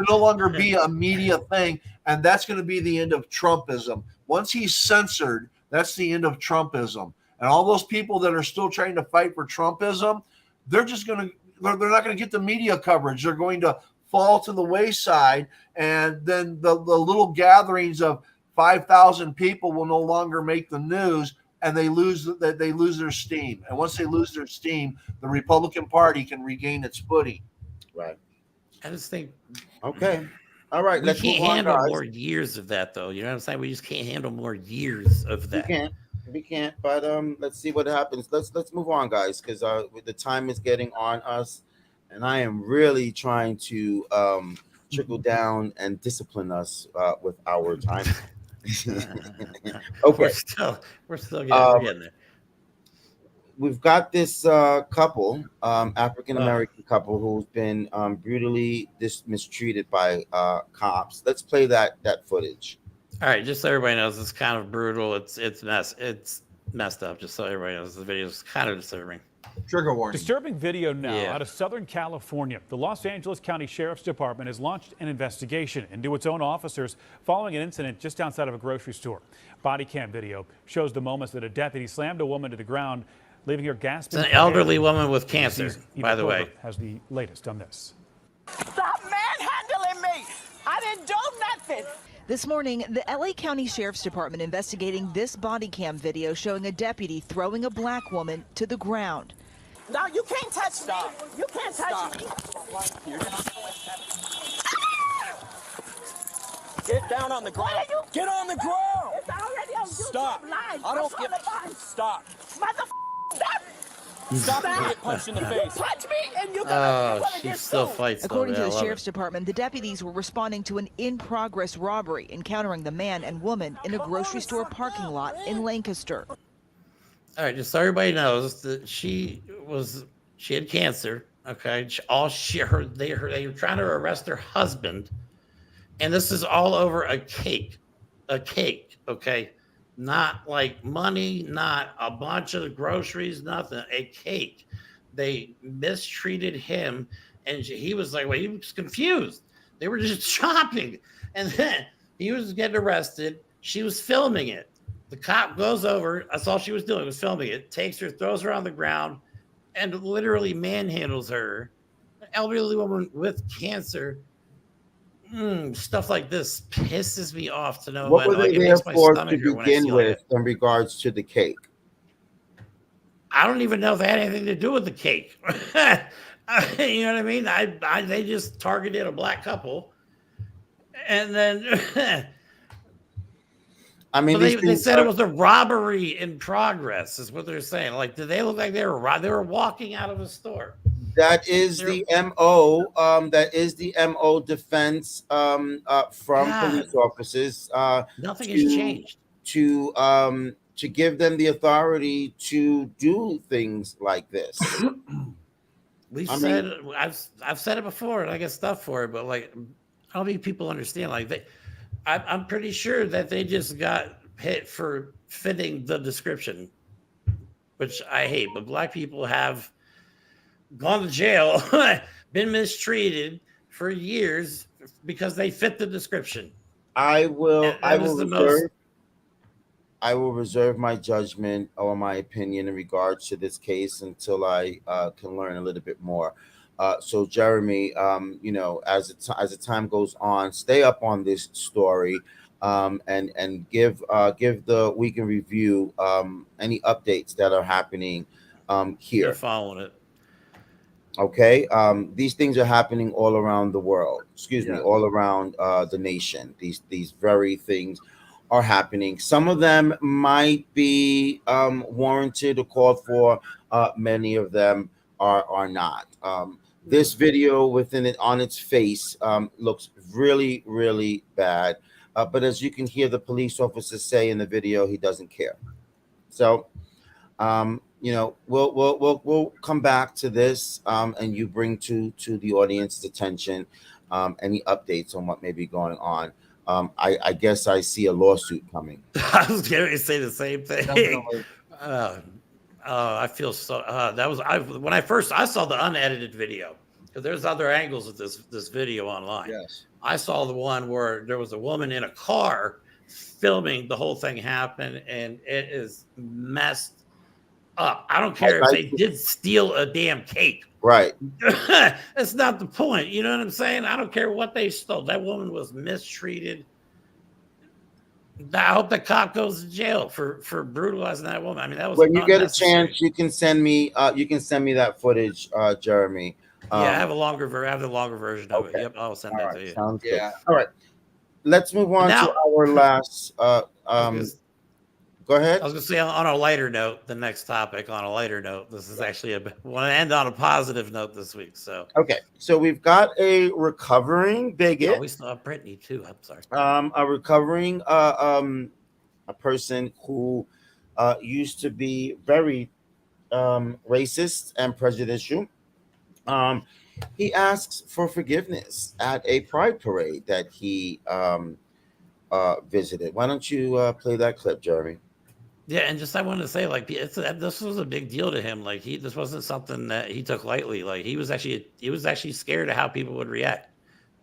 no longer be a media thing. And that's going to be the end of Trumpism. Once he's censored, that's the end of Trumpism. And all those people that are still trying to fight for Trumpism, they're not going to get the media coverage. They're going to fall to the wayside. And then the little gatherings of 5,000 people will no longer make the news, and they lose their steam. And once they lose their steam, the Republican Party can regain its footing. Right. I just think. Okay. All right. We Let's can't move on, handle guys. more years of that, though. You know what I'm saying? We just can't handle more years of that. We can't. But let's see what happens. Let's move on, guys, because the time is getting on us, and I am really trying to trickle down and discipline us with our time. Okay. We're still getting there. We've got this couple, African American couple, who's been brutally mistreated by cops. Let's play that footage. All right, just so everybody knows, it's kind of brutal. It's messed up. Just so everybody knows, the video is kind of disturbing. Trigger warning. Disturbing video now out of Southern California. The Los Angeles County Sheriff's Department has launched an investigation into its own officers following an incident just outside of a grocery store. Body cam video shows the moments that a deputy slammed a woman to the ground, leaving her gasping. It's an elderly woman with cancer, by the way. Has the latest on this. Stop manhandling me! I didn't do nothing! This morning, the LA County Sheriff's Department investigating this body cam video showing a deputy throwing a black woman to the ground. No, you can't touch me. You can't touch me. Get down on the ground. Get on the ground. It's already on YouTube. Stop. Live. I don't give. Stop. Stop and get punched in the face. Punch me and you she still fights. According to the Sheriff's Department, the deputies were responding to an in-progress robbery, encountering the man and woman in a grocery store parking lot in Lancaster. All right, just so everybody knows that she had cancer. Okay, they were trying to arrest her husband, and this is all over a cake. Okay, not like money, not a bunch of groceries, nothing. A cake. They mistreated him, and he was like, well, he was confused. They were just shopping, and then he was getting arrested. She was filming it. The cop goes over. That's all she was doing, was filming it. Takes her, throws her on the ground, and literally manhandles her. An elderly woman with cancer. Stuff like this pisses me off to know. What were they there for to begin with in regards to the cake? I don't even know if it had anything to do with the cake. You know what I mean? They just targeted a black couple, and then. I mean, they said it was a robbery in progress, is what they're saying. Like, did they look like they were walking out of a store? That is the MO. That is the MO defense from police officers. Nothing has changed. To give them the authority to do things like this. I've said it before, and I get stuff for it, but like, I don't think people understand. Like, I'm pretty sure that they just got hit for fitting the description, which I hate. But black people have gone to jail, been mistreated for years because they fit the description. I will reserve my judgment or my opinion in regards to this case until I can learn a little bit more. So Jeremy, as the time goes on, stay up on this story, and give the Week in Review any updates that are happening They're here. following it. Okay, these things are happening all around the world. Excuse me, Yes. all around the nation. These very things are happening. Some of them might be warranted or called for. Many of them are not. This video within it on its face looks really really bad. But as you can hear the police officer say in the video, he doesn't care. So we'll come back to this, and you bring to the audience's attention any updates on what may be going on. I guess I see a lawsuit coming. I was going to say the same thing. Definitely. I feel so. When I saw the unedited video, because there's other angles of this video online. Yes. I saw the one where there was a woman in a car filming the whole thing happen, and it is messed up. I don't care if they did steal a damn cake. Right. That's not the point. You know what I'm saying? I don't care what they stole. That woman was mistreated. I hope the cop goes to jail for brutalizing that woman. I mean, that was when you get a unnecessary. chance, you can send me that footage, Jeremy. Yeah, I have a longer version of it. Yep, I'll send that to you. Sounds Yeah. good. All right, let's move on Now- to our last. Go ahead. I was going to say on a lighter note, the next topic on a lighter note. This is actually want to end on a positive note this week. So Okay, so we've got a recovering bigot. we still have Brittany too. I'm sorry. A recovering a person who used to be very racist and prejudicial. He asks for forgiveness at a pride parade that he visited. Why don't you play that clip, Jeremy? Yeah, and just I wanted to say, like, this was a big deal to him. Like, this wasn't something that he took lightly. Like, he was actually scared of how people would react,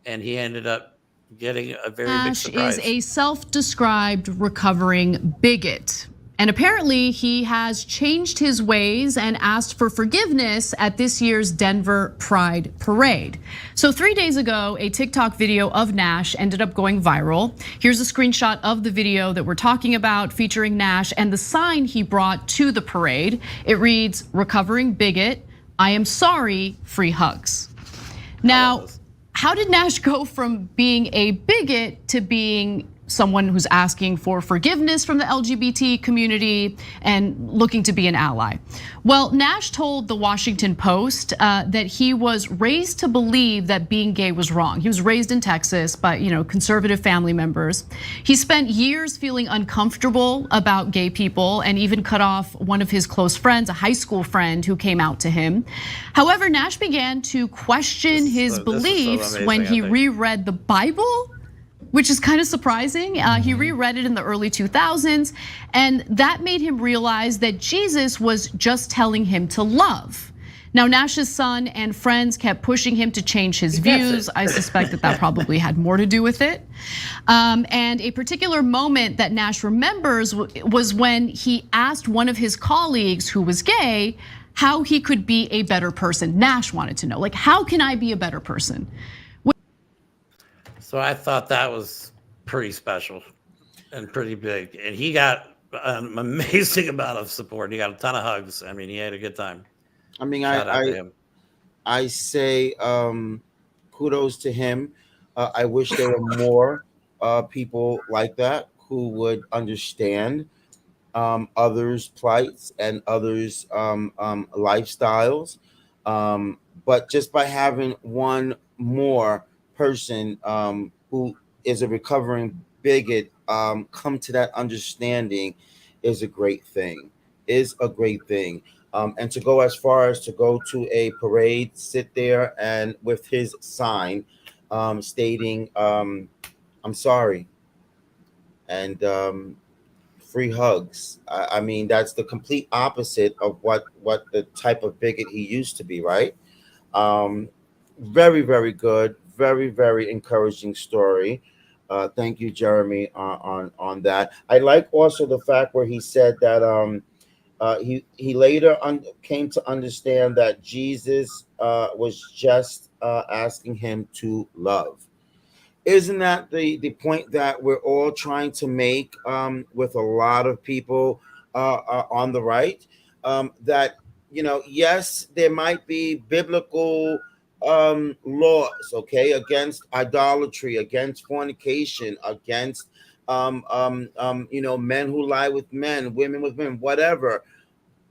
and he ended up getting a very big surprise. Is a self-described recovering bigot. And apparently he has changed his ways and asked for forgiveness at this year's Denver Pride Parade. So 3 days ago, a TikTok video of Nash ended up going viral. Here's a screenshot of the video that we're talking about featuring Nash and the sign he brought to the parade. It reads, "Recovering bigot, I am sorry, free hugs." Now, how did Nash go from being a bigot to being someone who's asking for forgiveness from the LGBT community and looking to be an ally? Well, Nash told the Washington Post that he was raised to believe that being gay was wrong. He was raised in Texas by conservative family members. He spent years feeling uncomfortable about gay people and even cut off one of his close friends, a high school friend who came out to him. However, Nash began to question his beliefs when he reread the Bible, which is kind of surprising. He reread it in the early 2000s, and that made him realize that Jesus was just telling him to love. Now, Nash's son and friends kept pushing him to change his views. I suspect that probably had more to do with it. And a particular moment that Nash remembers was when he asked one of his colleagues who was gay how he could be a better person. Nash wanted to know, like, how can I be a better person? So I thought that was pretty special and pretty big. And he got an amazing amount of support. He got a ton of hugs. I mean, he had a good time. I mean, Shout out to him. I say kudos to him. I wish there were more people like that who would understand others' plights and others' lifestyles. But just by having one more person who is a recovering bigot come to that understanding is a great thing. And to go as far as to go to a parade, sit there and with his sign stating I'm sorry and free hugs. I mean, that's the complete opposite of what the type of bigot he used to be, right? Very, very good. Very, very encouraging story. Thank you, Jeremy, on that. I like also the fact where he said that he later came to understand that Jesus was just asking him to love. Isn't that the point that we're all trying to make with a lot of people on the right? That yes, there might be biblical laws, okay, against idolatry, against fornication, against men who lie with men, women with women, whatever.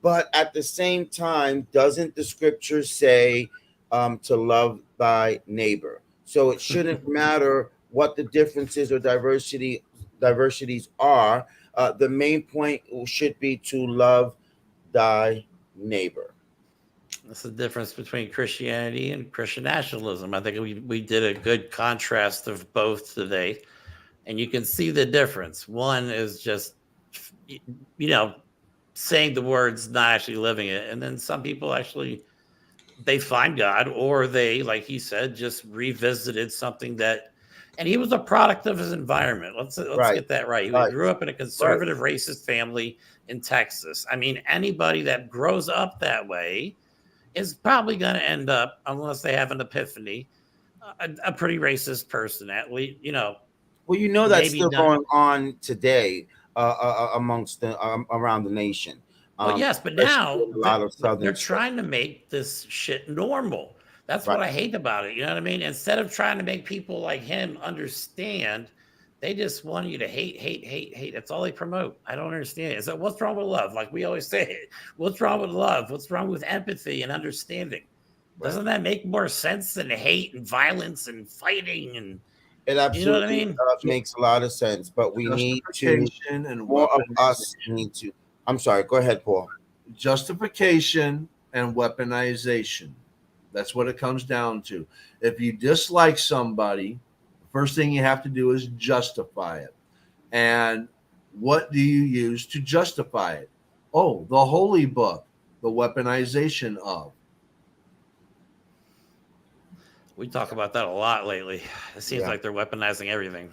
But at the same time, doesn't the scripture say to love thy neighbor? So it shouldn't matter what the differences or diversities are. The main point should be to love thy neighbor. That's the difference between Christianity and Christian nationalism. I think we did a good contrast of both today, and you can see the difference. One is just, saying the words, not actually living it. And then some people actually, they find God, or they, like he said, just revisited something that, and he was a product of his environment. Let's Right, get that right. He right, grew up in a right. conservative, racist family in Texas. I mean, anybody that grows up that way is probably going to end up, unless they have an epiphany, a pretty racist person. At least, Well, that's maybe still not. going on today amongst around the nation, Well, yes, but especially now in a lot of they're southern states. trying to make this shit normal. That's Right, what I hate about it. You know what I mean? Instead of trying to make people like him understand, they just want you to hate, hate, hate, hate. That's all they promote. I don't understand. Is that what's wrong with love? Like we always say, what's wrong with love? What's wrong with empathy and understanding? right. Doesn't that make more sense than hate and violence and fighting? And It you know what I absolutely mean? makes a lot of sense, but we need to, Justification and more of us weaponization. need to. I'm sorry. Go ahead, Paul. Justification and weaponization. That's what it comes down to. If you dislike somebody, the first thing you have to do is justify it. And what do you use to justify it? Oh, the holy book, the weaponization of. We talk about that a lot lately. It seems Yeah, like they're weaponizing everything.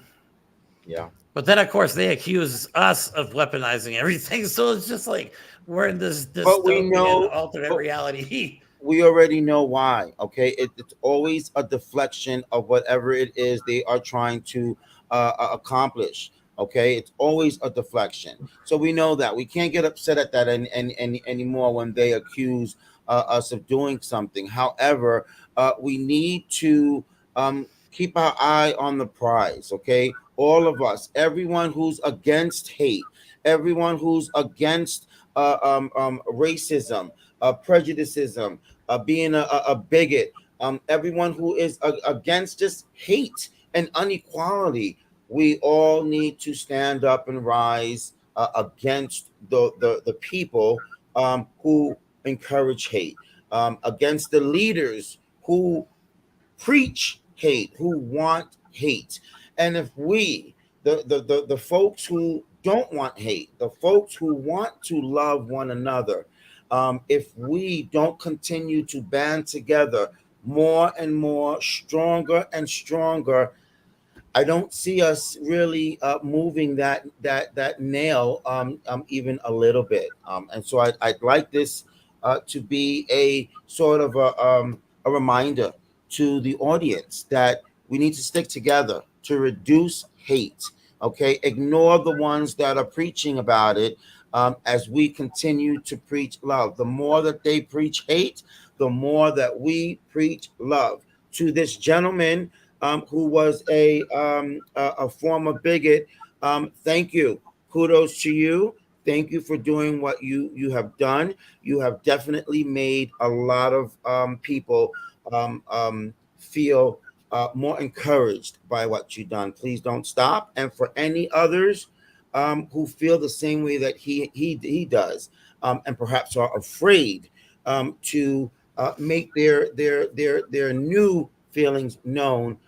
yeah. But then, of course, they accuse us of weaponizing everything. So it's just like we're in this But we dystopian know, alternate but reality. we already know why. Okay, it's always a deflection of whatever it is they are trying to accomplish. Okay, it's always a deflection. So we know that we can't get upset at that anymore when they accuse us of doing something. However, we need to keep our eye on the prize. Okay, all of us, everyone who's against hate, everyone who's against racism, prejudicism, being a bigot, everyone who is against just hate and inequality. We all need to stand up and rise against the people who encourage hate, against the leaders who preach hate, who want hate. And if we, the folks who don't want hate, the folks who want to love one another, if we don't continue to band together more and more, stronger and stronger, I don't see us really moving that nail even a little bit. And so I'd like this to be a sort of a reminder to the audience that we need to stick together to reduce hate. Okay, ignore the ones that are preaching about it as we continue to preach love. The more that they preach hate, the more that we preach love. To this gentleman who was a former bigot. Thank you. Kudos to you. Thank you for doing what you have done. You have definitely made a lot of people feel more encouraged by what you've done. Please don't stop. And for any others who feel the same way that he does, and perhaps are afraid to make their new feelings known,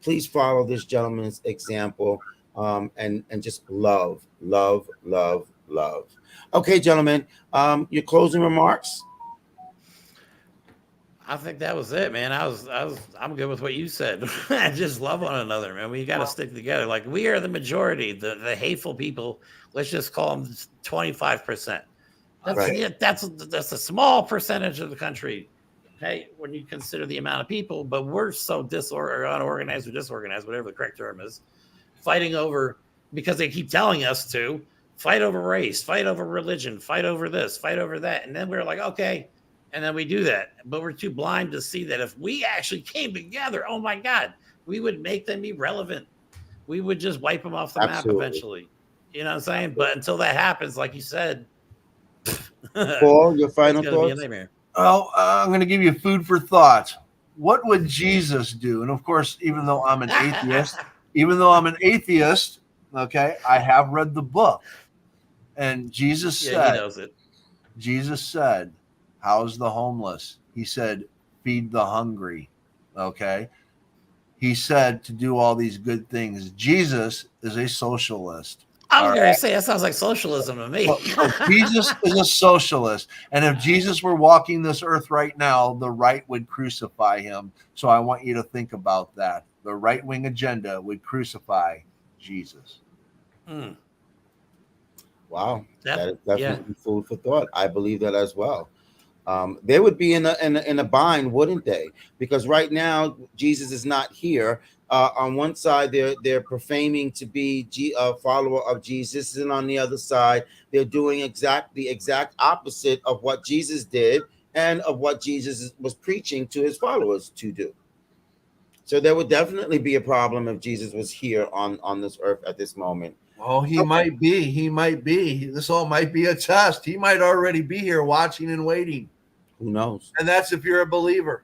please follow this gentleman's example and just love, love, love, love. Okay, gentlemen, your closing remarks. I think that was it, man. I'm good with what you said. Just love one another, man. We got to stick together. Like we are the majority, the hateful people. Let's just call them 25%. That's a small percentage of the country. Okay, when you consider the amount of people, but we're so unorganized or disorganized, whatever the correct term is, fighting over because they keep telling us to fight over race, fight over religion, fight over this, fight over that. And then we're like, okay. And then we do that. But we're too blind to see that if we actually came together, oh my God, we would make them irrelevant. We would just wipe them off the map eventually. You know what I'm saying? Absolutely. But until that happens, like you said, Paul, your final it's gonna be a thoughts? nightmare. Well, I'm going to give you food for thought. What would Jesus do? And of course, even though I'm an atheist, okay, I have read the book. And Jesus Yeah, said, he knows it. Jesus said, how's the homeless? He said, feed the hungry. Okay. He said to do all these good things. Jesus is a socialist. I was going to say, that sounds like socialism to me. Jesus is a socialist. And if Jesus were walking this earth right now, the right would crucify him. So I want you to think about that. The right-wing agenda would crucify Jesus. Mm. Wow. That is definitely food for thought. I believe that as well. They would be in a bind, wouldn't they? Because right now Jesus is not here. On one side, they're profaning to be a follower of Jesus, and on the other side, they're doing the exact opposite of what Jesus did and of what Jesus was preaching to his followers to do. So there would definitely be a problem if Jesus was here on this earth at this moment. Oh, he might be. He might be. This all might be a test. He might already be here watching and waiting. Who knows? And that's if you're a believer.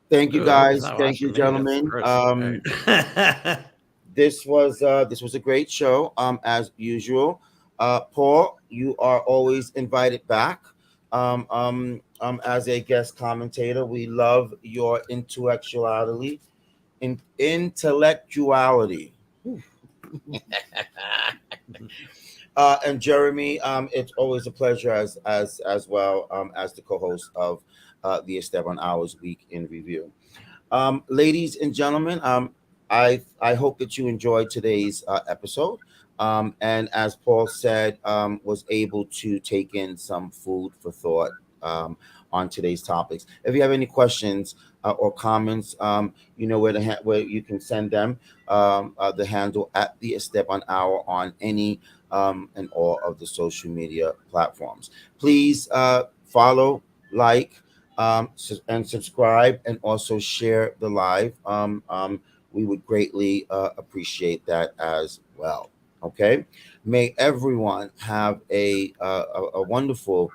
Thank you, guys. Thank you, gentlemen. This was a great show, as usual. Paul, you are always invited back as a guest commentator. We love your intellectuality. And Jeremy, it's always a pleasure as well as the co-host of the Esteban Hours Week in Review. Ladies and gentlemen, I hope that you enjoyed today's episode. And as Paul said, was able to take in some food for thought on today's topics. If you have any questions or comments, you know where you can send them. The handle at the Esteban Hour on any and all of the social media platforms. Please follow, like, and subscribe, and also share the live. We would greatly appreciate that as well. Okay. May everyone have a wonderful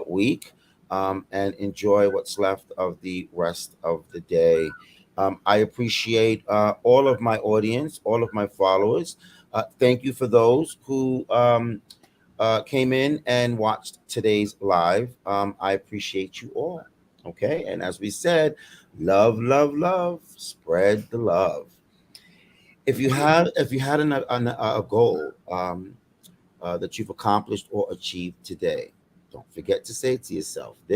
week and enjoy what's left of the rest of the day. I appreciate all of my audience, all of my followers. Thank you for those who came in and watched today's live. I appreciate you all. Okay. And as we said, love, love, love, spread the love. If you had a goal that you've accomplished or achieved today, don't forget to say to yourself this.